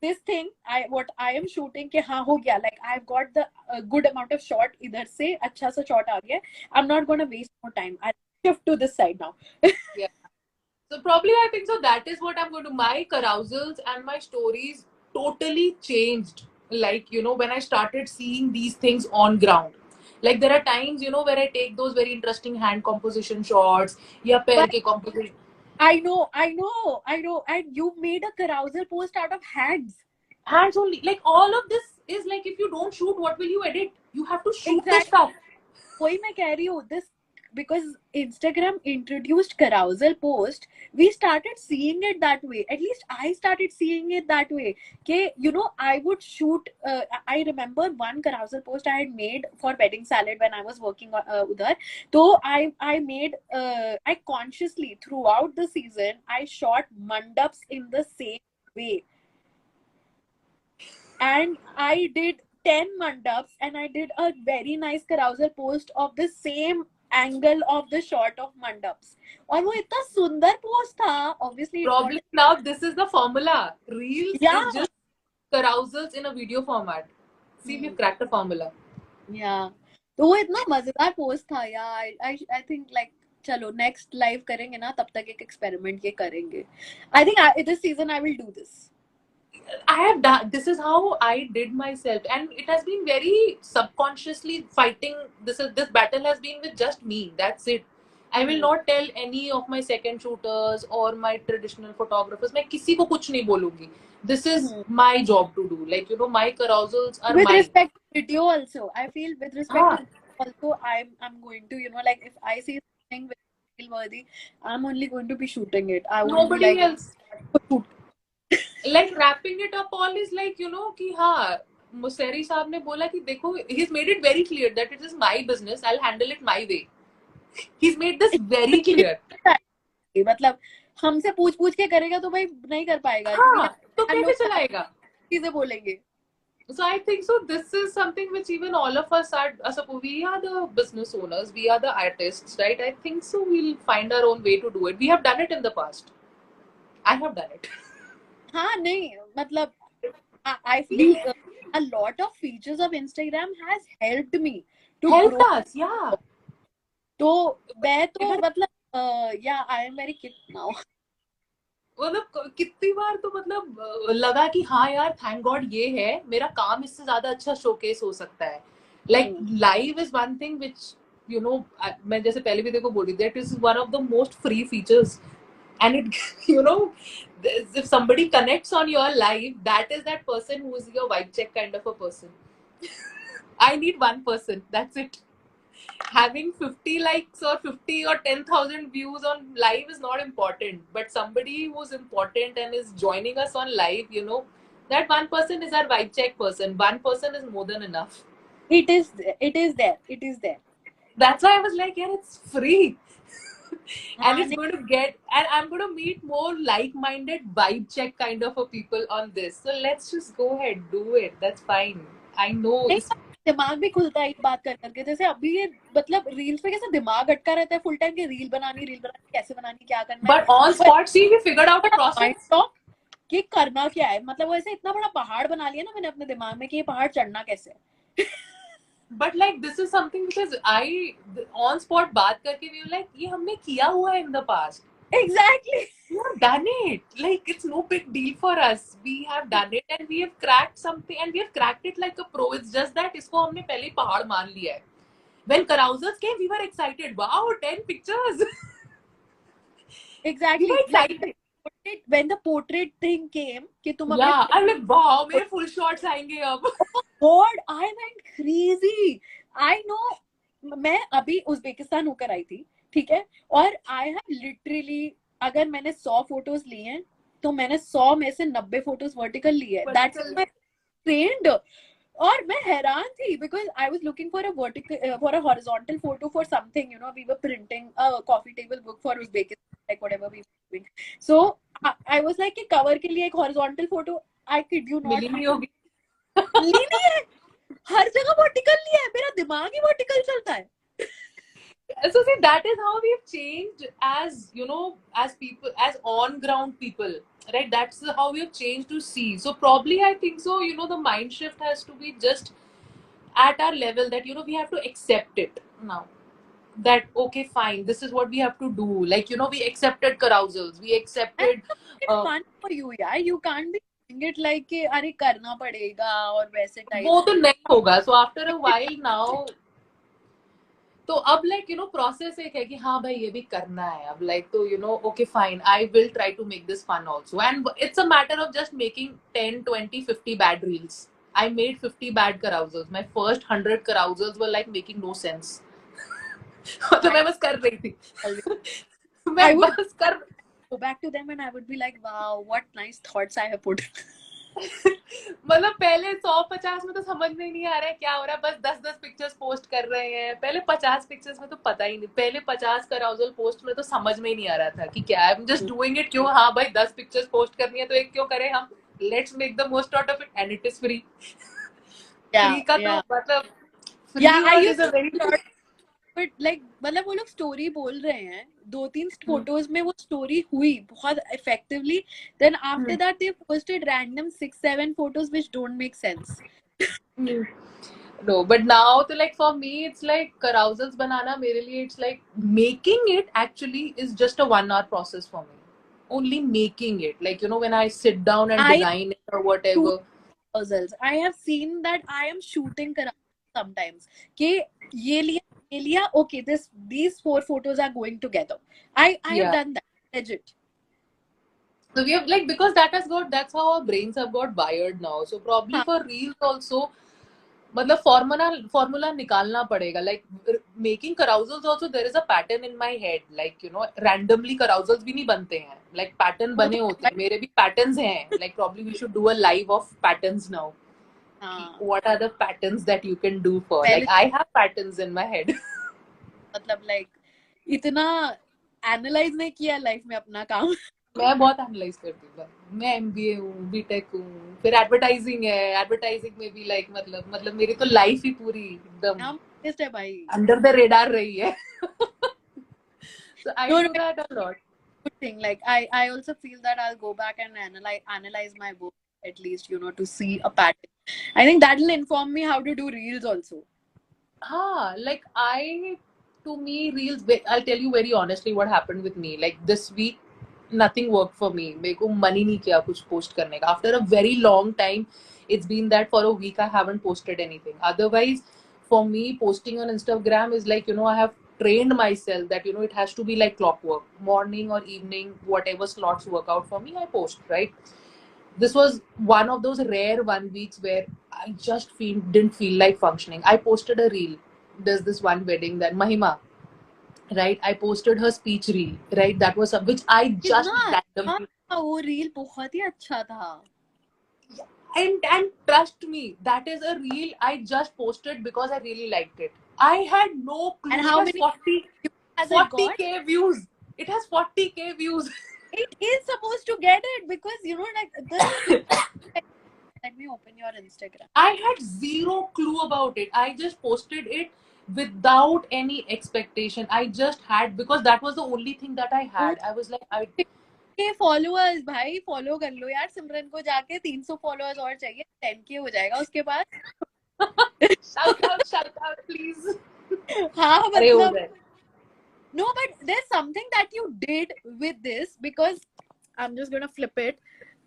this thing, what I am shooting कि हाँ हो गया, like I've got the good amount of shot, इधर से अच्छा सा shot आ गया, I'm not gonna waste more time, I'll shift to this side now. Yeah. So probably I think so. That is what I'm going to. My carousals and my stories totally changed. Like when I started seeing these things on ground. Like there are times where I take those very interesting hand composition shots, या पैर But के composition. I know, and you made a carousel post out of hands. Hands only. Like all of this is like if you don't shoot, what will you edit? You have to shoot the Exactly. stuff. वही मैं कह रही हूँ, this because Instagram introduced carousel post, we started seeing it that way. At least I started seeing it that way. Okay, I would shoot. I remember one carousel post I had made for wedding salad when I was working udhar. So I made I consciously throughout the season I shot mandaps in the same way. And I did 10 mandaps and I did a very nice carousel post of the same angle of the shot of mandaps. और वो इतना सुंदर post था. Obviously it got Probably now this is the formula. Reels yeah. is just carousels in a video format. See, we've cracked the formula. Yeah. तो वो इतना मजेदार post था यार. I think like चलो next live करेंगे ना, तब तक एक experiment ये करेंगे. I think this season I will do this. I have done this is how I did myself, and it has been very subconsciously fighting. This battle has been with just me. That's it. I will not tell any of my second shooters or my traditional photographers. मैं किसी को कुछ नहीं बोलूंगी. This is my job to do. Like my carousels are With mine. respect to video also, I feel with respect to Ah, also I'm going to like if I see something which is feel worthy, I'm only going to be shooting it. I won't be nobody like else. Like wrapping it up all is like कि हाँ मुसेरी साहब ने बोला कि देखो, he's made it very clear that it is my business, I'll handle it my way. He's made this very clear. मतलब हमसे पूछ पूछ के करेगा तो भाई नहीं कर पाएगा, हाँ, तो क्योंकि कैसे लोग चलाएगा? चीजें बोलेंगे. So I think so. This is something which even all of us are. Suppose we are the business owners, we are the artists, right? I think so. We'll find our own way to do it. We have done it in the past. I have done it. हाँ नहीं मतलब I feel We a lot of features of Instagram has helped me to helped grow. us, yeah. तो मैं तो Even मतलब yeah, I am very kid now. मतलब कितनी बार तो मतलब लगा कि हाँ यार, थैंक गॉड ये है, मेरा काम इससे ज्यादा अच्छा शोकेस हो सकता है. Like live is one thing which you know, मैं जैसे पहले भी देखो बोली, that is one of the most free features. And it you know, if somebody connects on your live, that is that person who is your vibe check kind of a person. I need one person, that's it. Having 50 likes or 50 or 10,000 views on live is not important, but somebody who's important and is joining us on live, you know, that one person is our vibe check person. One person is more than enough. It is there. That's why I was like, yeah, it's free. And हाँ it's नहीं, going to get, and I'm going to meet more like-minded vibe check kind of a people on this. So let's just go ahead, do it. That's fine. I know. नहीं दिमाग भी खुलता है ये बात कर करके. जैसे अभी ये मतलब रील्स पे कैसा दिमाग अटका रहता है फुल टाइम के, रील बनानी कैसे बनानी क्या करना है. But on वो spot, see, we figured out a mind process. Block कि करना क्या है. मतलब वो ऐसे इतना बड़ा पहाड़ बना लिया ना मैंने अपने दिमाग में कि ये पहाड़ चढ़ना कैसे है. But like this is something because I on spot बात करके we were like, ये हमने किया हुआ है in the past. Exactly. We have done it. Like it's no big deal for us. We have done it and we have cracked something and we have cracked it like a pro. It's just that इसको हमने पहले ही पहाड़ मान लिया है. When carousers came, we were excited. Wow, 10 pictures. We were Exactly. Like excited. when the portrait thing came कि तुम अपने Yeah, I'm like, wow, मेरे full shots आएंगे अब. God, I went crazy. I know. मैं अभी उज्बेकिस्तान होकर आई थी, ठीक है, और आई हैव लिटरली अगर मैंने 100 फोटोज लिए हैं तो मैंने 100 में से 90 फोटोज वर्टिकल लिए है. That's Vertical. My trend. और मैं हैरान थी because I was looking for a vertical for a horizontal photo for something, you know, we were printing a coffee table book for Uzbekistan, like whatever we were doing. So I was like कि cover के लिए एक horizontal photo, I kid you not, मिली नहीं होगी. ली नहीं है. हर जगह वर्टिकल लिया है, मेरा दिमाग ही वर्टिकल चलता है. So see, that is how we've changed as, you know, as people, as on ground people, right? That's how we've changed to see. So probably I think so, you know, the mind shift has to be just at our level that, you know, we have to accept it now. That okay, fine, this is what we have to do. Like, you know, we accepted carousals, we And accepted it's fun for you यार, you can't be doing it like कि अरे करना पड़ेगा और वैसे type. वो तो नहीं होगा. So after a while now, तो अब लाइक यू नो प्रोसेस एक है कि हाँ भाई ये भी करना है अब. लाइक तो you know okay fine, I will try to make this fun also. And it's a matter of just making 10, 20, 50 bad reels. I made 50 bad carousals. My first 100 carousals were like making no sense. तो I मैं बस कर रही थी. always, मैं I would बस कर. go back to them and I would be like, wow, what nice thoughts I have put. मतलब पहले 100-50 में तो समझ में ही नहीं आ रहा है क्या हो रहा है. बस 10-10 पिक्चर्स पोस्ट कर रहे हैं. पहले 50 पिक्चर्स में तो पता ही नहीं. पहले 50 carousel पोस्ट में तो समझ में ही नहीं आ रहा था कि क्या है. आई एम जस्ट डूइंग इट. क्यों? हाँ भाई 10 पिक्चर्स पोस्ट करनी है तो एक क्यों करें हम. Let's make the most out of it and it is free. Free Yeah, का तो yeah. मतलब Yeah, free I word used is a very. to but like मतलब वो लोग स्टोरी बोल रहे हैं 2-3 फोटोज में, वो स्टोरी हुई बहुत effectively. Then after that they posted random 6-7 photos which don't make sense. No, but now to like for me it's like carousels banana मेरे लिए it's like making it actually is just a 1 hour process for me. Only making it, like you know, when I sit down and I design it or shoot whatever. puzzles. I have seen that I am shooting sometimes कि ये लिया okay, these 4 photos are going together. I have Yeah. done that legit. So we have like, because that has got, that's how our brains have got wired now. So probably हाँ, for reels also, मतलब formula निकालना पड़ेगा. Like making carousels also there is a pattern in my head. Like you know, randomly carousels भी नहीं बनते हैं. Like pattern वो बने तो होते हैं. मेरे भी patterns हैं. Like probably we should do a live of patterns now. हाँ What are the patterns that you can do for? पहले Like I have patterns in my head. मतलब like इतना एनालाइज नहीं किया लाइफ में अपना काम. मैं बहुत एनालाइज करती हूँ भाई. मैं एमबीए हूँ, बीटेक हूँ, फिर एडवर्टाइजिंग है. एडवर्टाइजिंग में भी लाइक मतलब मेरी तो लाइफ ही पूरी एकदम हम है भाई. अंडर द रेडार रही है. So I No, no, do that a lot. good thing. Like I also feel that I'll go back and analyze my work at least, to see a pattern. I think that'll inform me how to do reels also. Like to me, reels, I'll tell you very honestly what happened with me. Like this week, nothing worked for me. मेरे को मन ही नहीं किया कुछ post करने का. After a very long time, it's been that for a week I haven't posted anything. Otherwise, for me, posting on Instagram is like, I have trained myself that, it has to be like clockwork. Morning or evening, whatever slots work out for me, I post, right? This was one of those rare 1 weeks where I just didn't feel like functioning. I posted a reel. There's this one wedding that Mahima, right? I posted her speech reel, right? That was which I just कितना अच्छा randomly. था वो reel, बहुत ही अच्छा था. And trust me, that is a reel I just posted because I really liked it. I had no And clue. It how has many 40 views has it got? 40k views. It has 40k views. It is supposed to get it because like the speech. Let me open your Instagram. I had zero clue about it. I just posted it without any expectation. I just had, because that was the only thing that I Oh, had. I was like, I के followers भाई, follow कर लो यार सिमरन को जाके. 300 followers और चाहिए, 10K हो जाएगा उसके बाद. shout out, please. हाँ अरे हो मतलब जाए. no, but there's something that you did with this, because I'm just gonna flip it.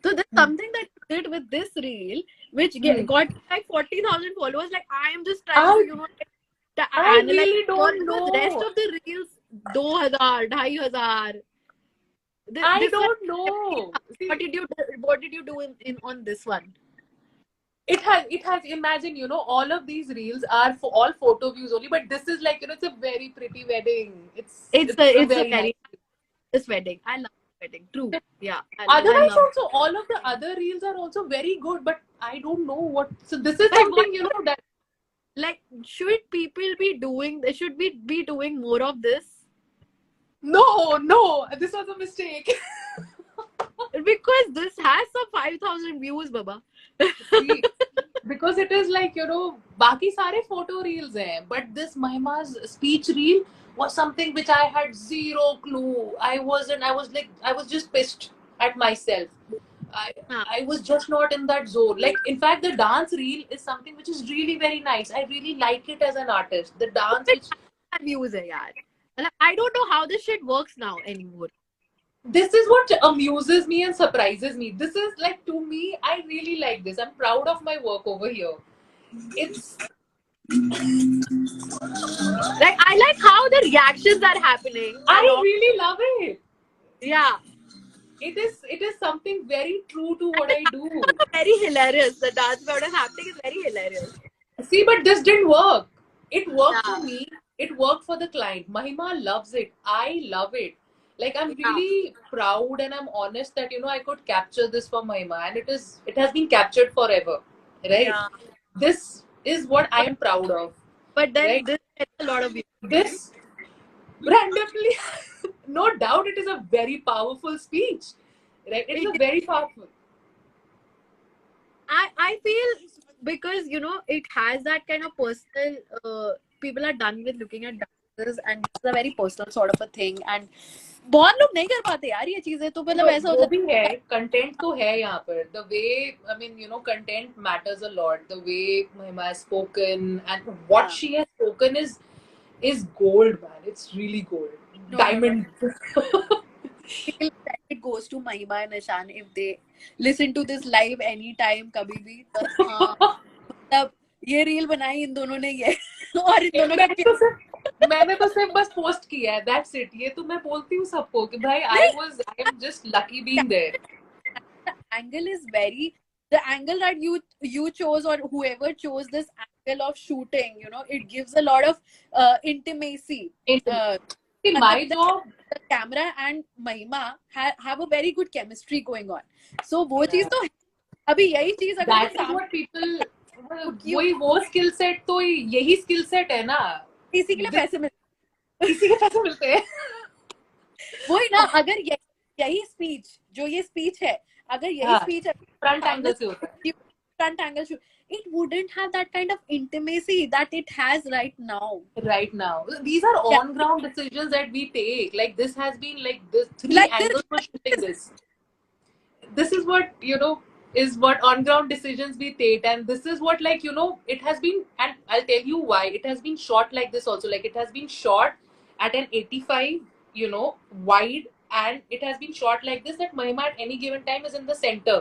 So there's something that you did with this reel which got like 40,000 followers. Like I am just trying to I like to I analyze really your, don't because rest know. of the reels 2,000, 2,500. I This one, don't know. what See, did you do in on this one? it has imagine, all of these reels are for all photo views only, but this is like, it's a very pretty wedding. It's a It's a very nice. very this wedding. I love wedding. True. Yeah, I Otherwise love. also all of the other reels are also very good, but I don't know what. So this is But what, something, that like, should people be doing? Should we be doing more of this? no, this was a mistake. Because this has some 5,000 views, Baba. See, because it is like, बाकी सारे photo reels हैं, but this Mahima's speech reel was something which I had zero clue. I was like, I was just pissed at myself. I हाँ, I was just not in that zone. Like, in fact, the dance reel is something which is really very nice. I really like it as an artist. The dance which views है यार. Like, I don't know how this shit works now anymore. this is what amuses me and surprises me. This is like, to me, I really like this. I'm proud of my work over here. It's Like I like how the reactions are happening I along. really love it. Yeah, It is something very true to what I do. very hilarious. The dance what is happening is very hilarious. See, but this didn't work. It worked for Yeah, me. It worked for the client. Mahima loves it. I love it. Like, I'm yeah, really proud and I'm honest that, I could capture this for Mahima, and it has been captured forever. Right? yeah. This is what I am proud of. But then Right? this gets a lot of views. This randomly, no doubt, it is a very powerful speech. Right? It is a It, very powerful. I feel because it has that kind of personal. People are done with looking at dances, and it's a very personal sort of a thing. And बहुत लोग नहीं कर पाते यार ये चीजें, तो मतलब ऐसा हो वो भी जाता है, है. कंटेंट तो है यहाँ पर. The way, I mean, content matters a lot. The way Mahima has spoken and what Yeah. She has spoken is gold, man. It's really gold. No. Diamond. Feel that it goes to Mahima and Ishan if they listen to this live anytime कभी भी, तो हाँ मतलब ये reel बनाई इन दोनों ने ये और इन दोनों के मैंने तो सिर्फ बस पोस्ट किया है. That's it. ये तो मैं बोलती हूँ सबको कि भाई, I am just lucky being there. the angle is very, the angle that you chose or whoever chose this angle of shooting, it gives a lot of intimacy. See, my मतलब job. the camera and Mahima have a very good chemistry going on. So वो चीज Yeah. तो है. अभी यही चीज अगर वो That is सामने what people वही वो स्किल सेट तो यही स्किल सेट है ना, इसी के लिए पैसे मिलते इसी के पैसे मिलते हैं। वही ना, अगर यही स्पीच जो ये स्पीच है, अगर यही हाँ, स्पीच फ्रंट सामने एंगल से होता है। Front angle shoot, it wouldn't have that kind of intimacy that it has right now. Right now, these are Yeah. on ground decisions that we take. Like this has been like this three Like angles for shooting this. This is what is what on ground decisions we take, and this is what, like, it has been. And I'll tell you why it has been shot like this also. Like it has been shot at an 85, wide, and it has been shot like this, that Mahima at any given time is in the center,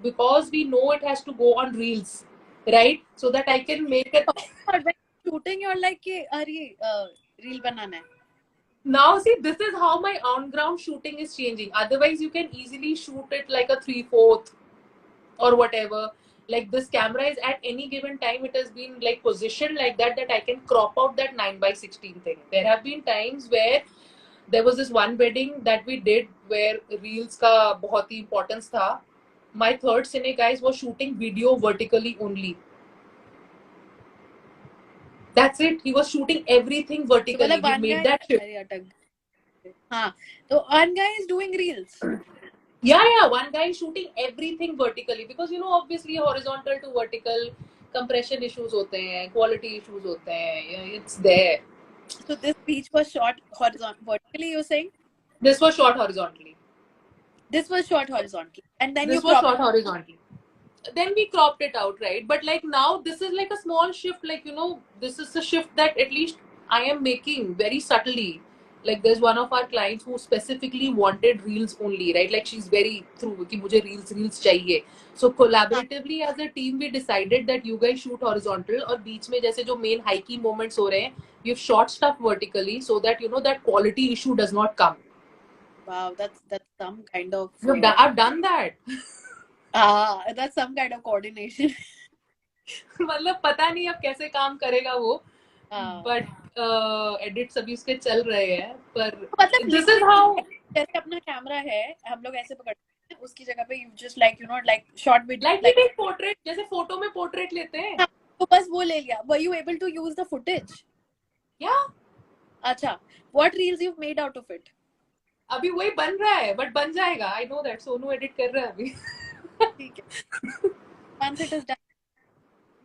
because we know it has to go on reels, right? So that I can make it. और when shooting you're like कि अरे reel बनाना है. Now see, this is how my on ground shooting is changing. Otherwise you can easily shoot it like a 3/4 or whatever. Like this camera is at any given time, it has been like positioned like that, that I can crop out that 9:16 thing. There have been times where there was this one wedding that we did where reels ka bahut hi importance tha. My third cine guys was shooting video vertically only. That's it. He was shooting everything तो vertically. मतलब We one made guy, that shift. अरे अटक हाँ, तो one guy is doing reels. Yeah, one guy is shooting everything vertically, because obviously horizontal to vertical compression issues hote hain, quality issues hote hain. It's there. So this speech was shot vertically, you're saying? This was shot horizontally. This was shot horizontally, and then you This was cropped. shot horizontally. Then we cropped it out, right? But like now this is like a small shift. Like this is a shift that at least I am making very subtly. Like there's one of our clients who specifically wanted reels only, right? Like she's very through कि मुझे reels चाहिए. So collaboratively as a team we decided that you guys shoot horizontal, और बीच में जैसे जो main high key moments हो रहे हैं, we've shot stuff vertically so that that quality issue does not come. Wow, that's some kind of I've done that. that's some kind of coordination. मतलब पता नहीं अब कैसे काम करेगा वो, बट एडिट्स अभी उसके चल रहे हैं, पर मतलब दिस इज हाउ, जैसे अपना कैमरा है, हम लोग ऐसे पकड़ते हैं, उसकी जगह पे you just like like short video like we take portrait, जैसे फोटो में पोर्ट्रेट लेते हैं. तो बस वो ले लिया. Were you able to use the footage? या अच्छा, what reels you made out of it? अभी वही बन रहा है, बट बन जाएगा. I know that Sonu edit कर रहा है अभी. ठीक है, once it is done.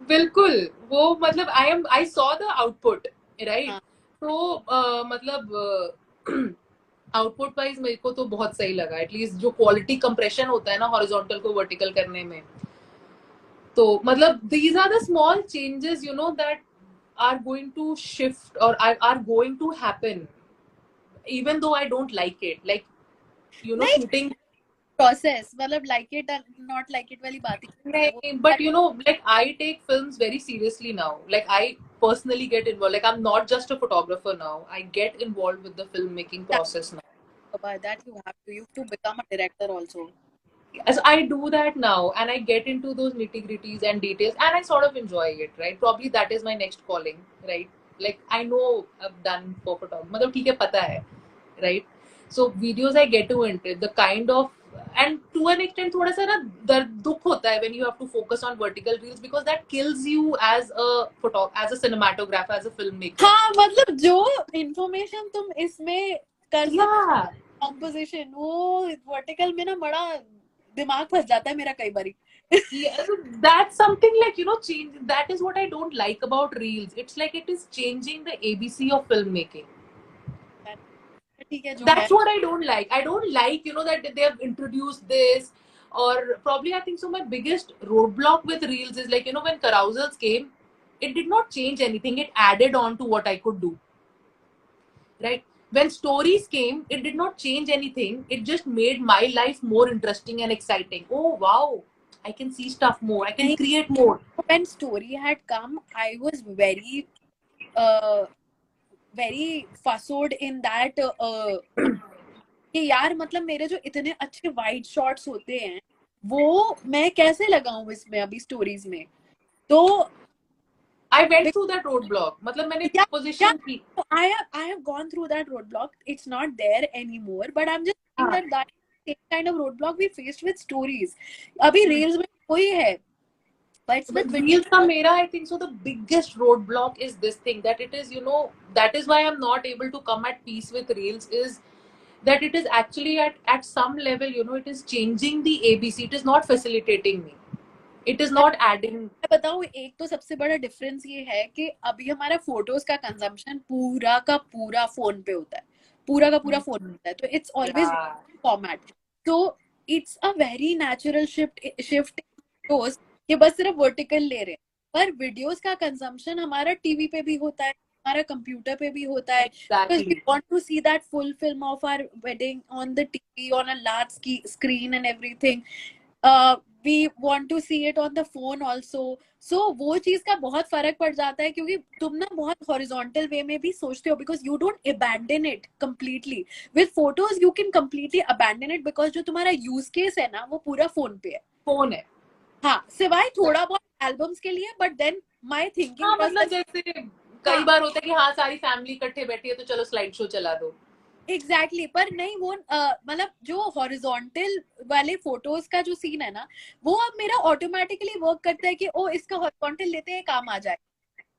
बिल्कुल. वो मतलब I saw the output, right? तो मतलब आउटपुट वाइज मेरे को तो बहुत सही लगा. एटलीस्ट जो क्वालिटी कंप्रेशन होता है ना हॉरिजॉन्टल को वर्टिकल करने में, तो मतलब these are the small changes that are going to shift, or are going to happen, even though I don't like it. Like नहीं, shooting. प्रोसेस मतलब like it not like it वाली बात ही वो. But like I take films very seriously now. Like I personally get involved. Like I'm not just a photographer now. I get involved with the filmmaking process now. that you have to become a director also. As I do that now, and I get into those nitty gritties and details, and I sort of enjoy it, right? Probably that is my next calling, right? Like I know I've done for photography, मतलब ठीक है पता है, right? So videos I get to into the kind of, and to an extent थोड़ा सा ना दर्द दुख होता है when you have to focus on vertical reels, because that kills you as as a cinematographer, as a filmmaker. हाँ, मतलब जो इंफॉर्मेशन तुम इसमें कर सकते, Yeah. कॉम्पोजिशन, वो वर्टिकल में ना बड़ा दिमाग फंस जाता है मेरा कई बारी. Yeah, that's something like change. That is what I don't like about reels. It's like it is changing the ABC of filmmaking. ठीक है जो है. That's what I don't like. I don't like that they have introduced this, or probably I think so. My biggest roadblock with reels is like when carousels came, it did not change anything. It added on to what I could do. Right? When stories came, it did not change anything. It just made my life more interesting and exciting. Oh wow, I can see stuff more. I can create more. When story had come, I was very very fussed in that कि यार मतलब मेरे जो इतने अच्छे wide shots होते हैं वो मैं कैसे लगाऊं इसमें अभी स्टोरीज में. तो I went through that roadblock. मतलब मैंने position की. I have gone through that roadblock. It's not there anymore, but I'm just saying that same kind of roadblock we faced with stories. अभी reels में कोई है, but it's But with reels ka mera, I think so the biggest roadblock is this thing, that it is, that is why I'm not able to come at peace with reels, is that it is actually at some level, it is changing the ABC. It is not facilitating me. It is not adding. मैं बताऊं, एक तो सबसे बड़ा difference ये है कि अभी हमारा फोटोज का कंजम्पशन पूरा का पूरा फोन पे होता है, पूरा का पूरा फोन होता है, तो इट्स ऑलवेज Yeah, फॉर्मेट. तो it's a very natural shift photos कि बस सिर्फ वर्टिकल ले रहे हैं. पर वीडियोस का कंजम्पशन हमारा टीवी पे भी होता है, हमारा कंप्यूटर पे भी होता है, because we exactly. want to see that full film of our wedding on the TV on a large screen and everything. We want to see it on the phone also. So वो चीज का बहुत फर्क पड़ जाता है, क्योंकि तुम ना बहुत हॉरिजॉन्टल वे में भी सोचते हो, because you don't abandon it completely. With photos you can completely abandon it, because जो तुम्हारा यूज केस है ना वो पूरा फोन पे है. फोन है. हाँ, सिवाय थोड़ा बहुत एल्बम्स के लिए, बट देन माई थिंकिंग हाँ, वाज मतलब दैट. जैसे कई हाँ, बार होता है कि हाँ सारी फैमिली इकट्ठे बैठी है तो चलो स्लाइड शो चला दो. एग्जैक्टली पर नहीं, वो मतलब जो हॉरिजॉन्टल वाले फोटोज का जो सीन है ना, वो अब मेरा ऑटोमेटिकली वर्क करता है कि ओ इसका हॉरिजॉन्टल लेते हैं काम आ जाए,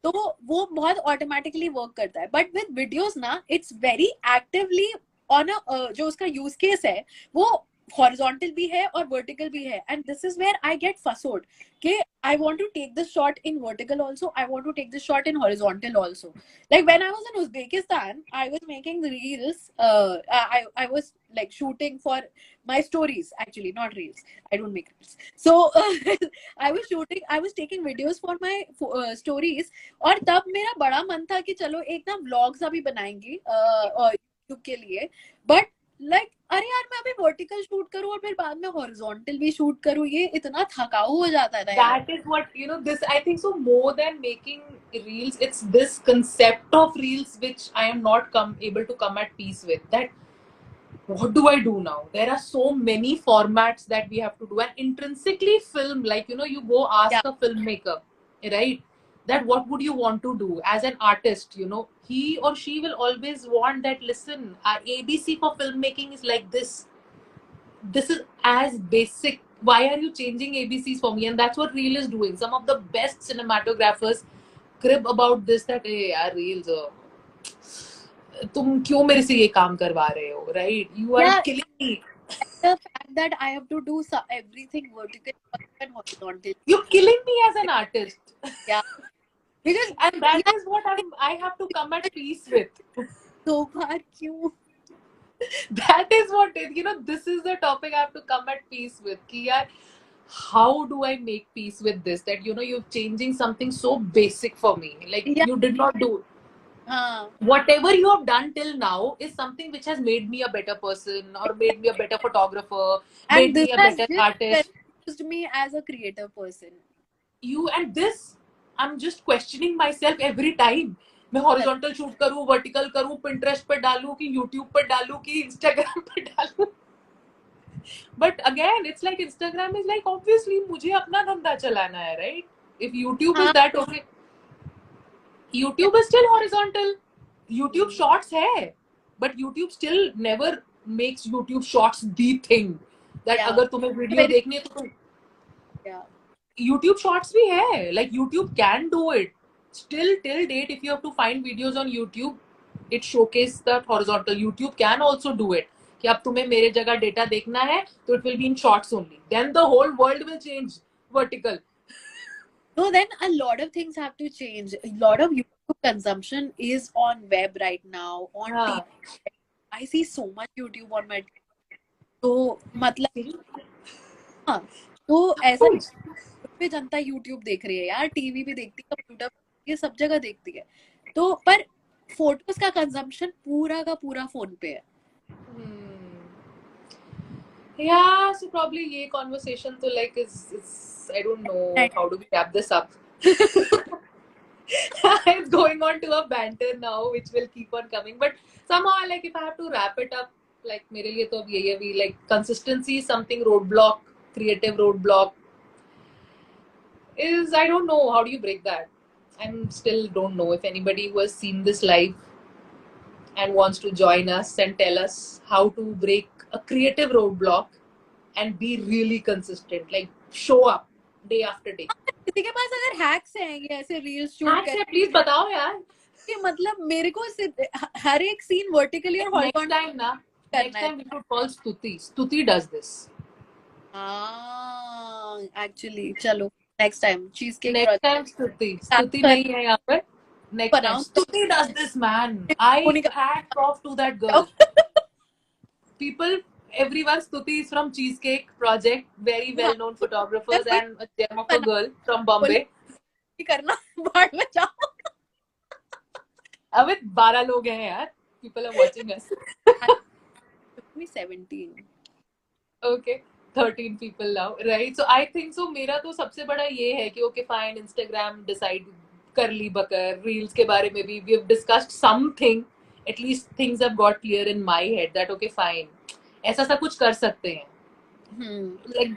तो वो बहुत ऑटोमेटिकली वर्क करता है. बट विद वीडियोस ना it's very actively on a, जो उसका यूज केस है वो हॉरिजॉन्टल भी है और वर्टिकल भी है, and this is where I get fussed कि I want to take this shot in vertical also, I want to take this shot in horizontal also. Like when I was in Uzbekistan, I was making the reels. I was like shooting for my stories, actually not reels, I don't make reels. So I was shooting, I was taking videos for my stories. और तब मेरा बड़ा मन था कि चलो एक ना व्लॉग सा भी बनाएंगे यूट्यूब के लिए. बट लाइक अरे यार, मैं अभी वर्टिकल शूट करूं और फिर बाद में हॉरिजॉन्टल भी शूट करूं, ये इतना थकाऊ हो जाता था यार. That is what, this, I think so, more than making reels, it's this concept of reels which I am not able to come at peace with. That what do I do now? There are so many formats that we have to do, and intrinsically film, like, you go Yeah, ask a filmmaker, right? That what would you want to do as an artist? He or she will always want that. Listen, our ABC for filmmaking is like this. This is as basic. Why are you changing ABCs for me? And that's what Reel is doing. Some of the best cinematographers crib about this, that hey yaar Reels, तुम क्यों मेरे से ये काम करवा रहे हो, right? You are yeah, killing me. the fact that I have to do everything vertical and horizontal. You're killing me as an artist. Yeah, because And that yeah, is what I have to come at peace with. so far क्यों. That is what this is the topic I have to come at peace with. कि यार, how do I make peace with this? That you're changing something so basic for me. Like Yeah, you did not do. हाँ. Whatever you have done till now is something which has made me a better person, or made me a better photographer, And made this me a has better just artist. used me as a creative person. You and this, I'm just questioning myself every time. मैं horizontal shoot करूं, vertical करूं, Pinterest पे डालूं कि YouTube पे डालूं कि Instagram पे डालूं. But again, it's like Instagram is like, obviously मुझे अपना धंधा चलाना है, right? If YouTube is हाँ. that, okay, YouTube is still horizontal. YouTube Hmm. Shorts है, but YouTube still never makes YouTube Shorts the thing. That Yeah, अगर तुम्हें video very, देखनी है तो yeah. YouTube Shorts भी है. Like YouTube can do it. Still till date, if you have to find videos on YouTube, it showcase that horizontal. YouTube can also do it. कि अब तुम्हें मेरे जगह डेटा देखना है तो it will be in shorts only. Then the whole world will change vertical. No, then a lot of things have to change. A lot of YouTube consumption is on web right now, on हाँ. TV. I see so much YouTube on my. तो मतलब हाँ, तो ऐसा Huge. पे जनता YouTube देख रही है यार, टीवी भी देखती है, कंप्यूटर ये सब जगह देखती है. तो पर फोटोज का कंजम्पशन पूरा का पूरा फोन पे है. Yeah, so probably ये conversation तो like is I don't know And how do we wrap this up. It's going on to a banter now, which will keep on coming. But somehow, like if I have to wrap it up, like मेरे लिए तो अब यही है भी, like consistency is something roadblock, creative roadblock is, I don't know how do you break that. I'm still don't know if anybody who has seen this live and wants to join us and tell us how to break a creative roadblock and be really consistent, like show up day after day. किसी के पास अगर hacks हैं ये ऐसे reels shoot hacks कर है, please बताओ यार। कि मतलब मेरे को हर एक सीन वर्टिकली और नेक्स्ट हॉरिजॉन्टल टाइम ना, करना नेक्स्ट है। टाइम वी शुड कॉल स्तुति, स्तुति डज दिस। हाँ एक्चुअली चलो next time cheese cake next time स्तुति, स्तुति प्रोजेक्ट नहीं है यहाँ पर। नेक्स्ट टाइम बनाऊं स्तुति डज दिस मैन। वो आई नहीं hats off to that girl. people Everyone, Stuti is from Cheesecake Project, very हाँ well known मैं photographers वही and a gem of a बना girl from बोली Bombay. करना बाहर में जाओ। अब 12 लोग हैं यार, people are watching us. 17 Okay, 13 people now, right? So I think so मेरा तो सबसे बड़ा ये है कि okay fine, Instagram decide कर ली बकर, reels के बारे में भी we have discussed something, at least things have got clear in my head that okay fine, ऐसा सा कुछ कर सकते हैं. Like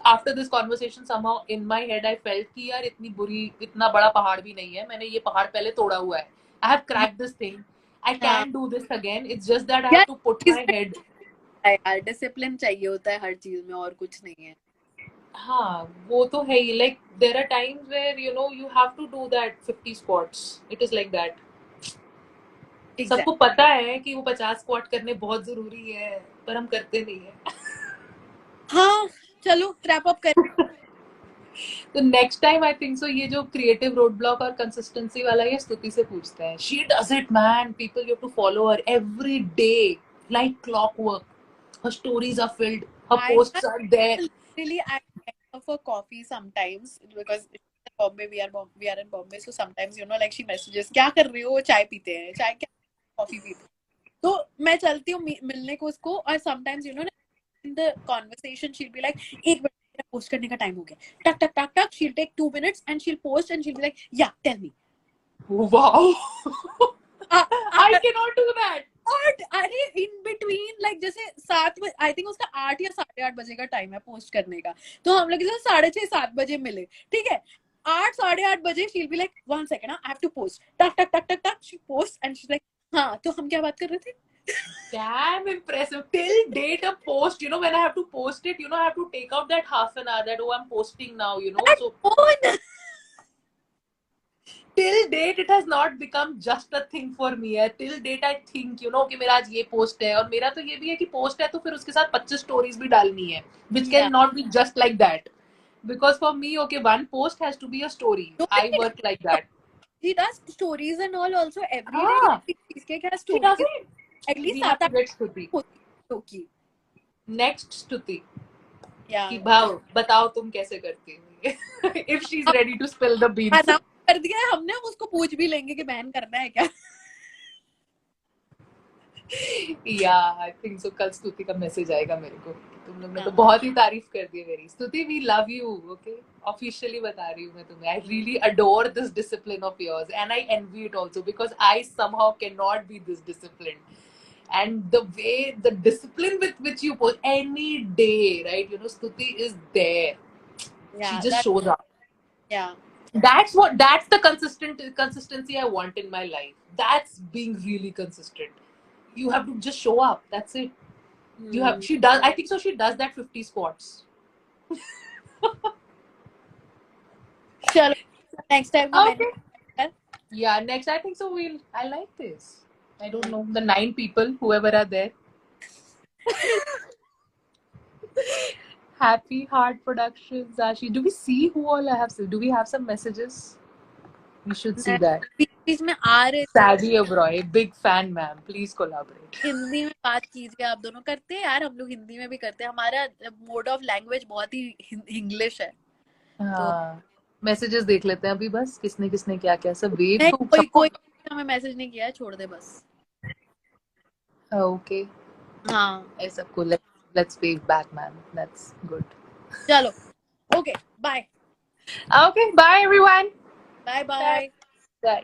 after this conversation somehow in my head I felt कि यार इतनी बुरी, इतना बड़ा पहाड़ भी नहीं है, मैंने ये पहाड़ पहले तोड़ा हुआ है. I have cracked this thing. I हाँ can do this again. It's just that I यार have to put my इसमें head. यार डिसिप्लिन चाहिए होता है हर चीज में और कुछ नहीं है। हाँ वो तो है ही. Like there are times where you know you have to do that 50 squats. It is like that. Exact सबको पता है कि वो 50 स्क्वाट करने बहुत जरूरी है, पर हम करते नहीं है. हाँ चलो रैप अप कर तो next time I think so ये जो क्रिएटिव रोड ब्लॉक और कंसिस्टेंसी वाला ये स्तुति से पूछते हैं. She does it man. People you have to follow her every day like clockwork. Her stories are filled, her I posts are there. literally I get for coffee sometimes because in Bombay we are in Bombay so sometimes you know like she messages क्या कर रही हो चाय पीते हैं चाय क्या coffee पीते हैं तो मैं चलती हूँ मिलने को उसको और sometimes you know in the conversation she'll be like एक मिनट मेरा पोस्ट करने का टाइम हो गया टक टक टक टक she'll take 2 minutes and she'll post and she'll be like yeah tell me wow. Ah, I ah, can not do that. और अरे इन बिटवीन लाइक जैसे 7 बजे आई थिंक उसका 8 या 8:30 बजे का टाइम है पोस्ट करने का तो हम लोग जैसे 6:30-7 बजे मिले ठीक है 8 8:30 बजे she'll be like 1 second I have to post टक टक टक टक टक she post and she like हाँ तो हम क्या बात कर रहे थे Damn impressive. Till date a post, you know, when I have to post it, you know, I have to take out that half an hour that, oh, I'm posting now, you know. That So phone till date it has not become just a thing for me है. Till date I think, you know, कि मेरा आज ये post है और मेरा तो ये भी है कि पोस्ट है तो फिर उसके साथ 25 स्टोरीज भी डालनी है, which yeah can not be just like that. Because for me, okay, one post has to be a story. no, I work like that. she does stories and all also every day Ah, cheesecake has she does stories it. at least We have सात to आठ get Stuti. होती है Next Stuti. कि yeah भाव बताओ तुम कैसे करती हो. If she's ready to spill the beans. Announce कर दिया है हमने उसको पूछ भी लेंगे कि बैन करना है क्या Yeah, I think so. कल स्तुति का मैसेज आएगा मेरे को. तुम लोग ने तो हाँ बहुत ही तारीफ कर दी मेरी. स्तुति, we love you. Okay, officially बता रही हूँ मैं तुम्हें. I really adore this discipline of yours and I envy it also because I somehow cannot be this disciplined. And the way, the discipline with which you post any day, right? You know, Stuti is there. She yeah just that shows up. yeah That's the consistency I want in my life. That's being really consistent. You have to just show up. That's it. You have, she does, I think so she does that 50 squats. चलो next time का menu Okay. Yeah, next I think so I like this. I don't know, the 9 people whoever are there. Happy Heart Productions, Ashi. Do we see who all I have? Do we have some messages? We should see that. बीच में आ रहे थे Sadie Abroy, big fan, ma'am. Please collaborate. Hindi में बात कीजिए आप दोनों करते हैं यार हम लोग हिंदी में भी करते हैं हमारा मोड ऑफ लैंग्वेज बहुत ही इंग्लिश है तो हाँ, मैसेजेस देख लेते हैं अभी बस. किसने किसने क्या क्या सब वेव नहीं तो कोई सबको. कोई हमें मैसेज नहीं किया है छोड़ दे बस ओके, हाँ ऐसा सबको let's wave back, man. That's good. चलो okay bye Okay, bye everyone. Bye Bye. Bye Bye.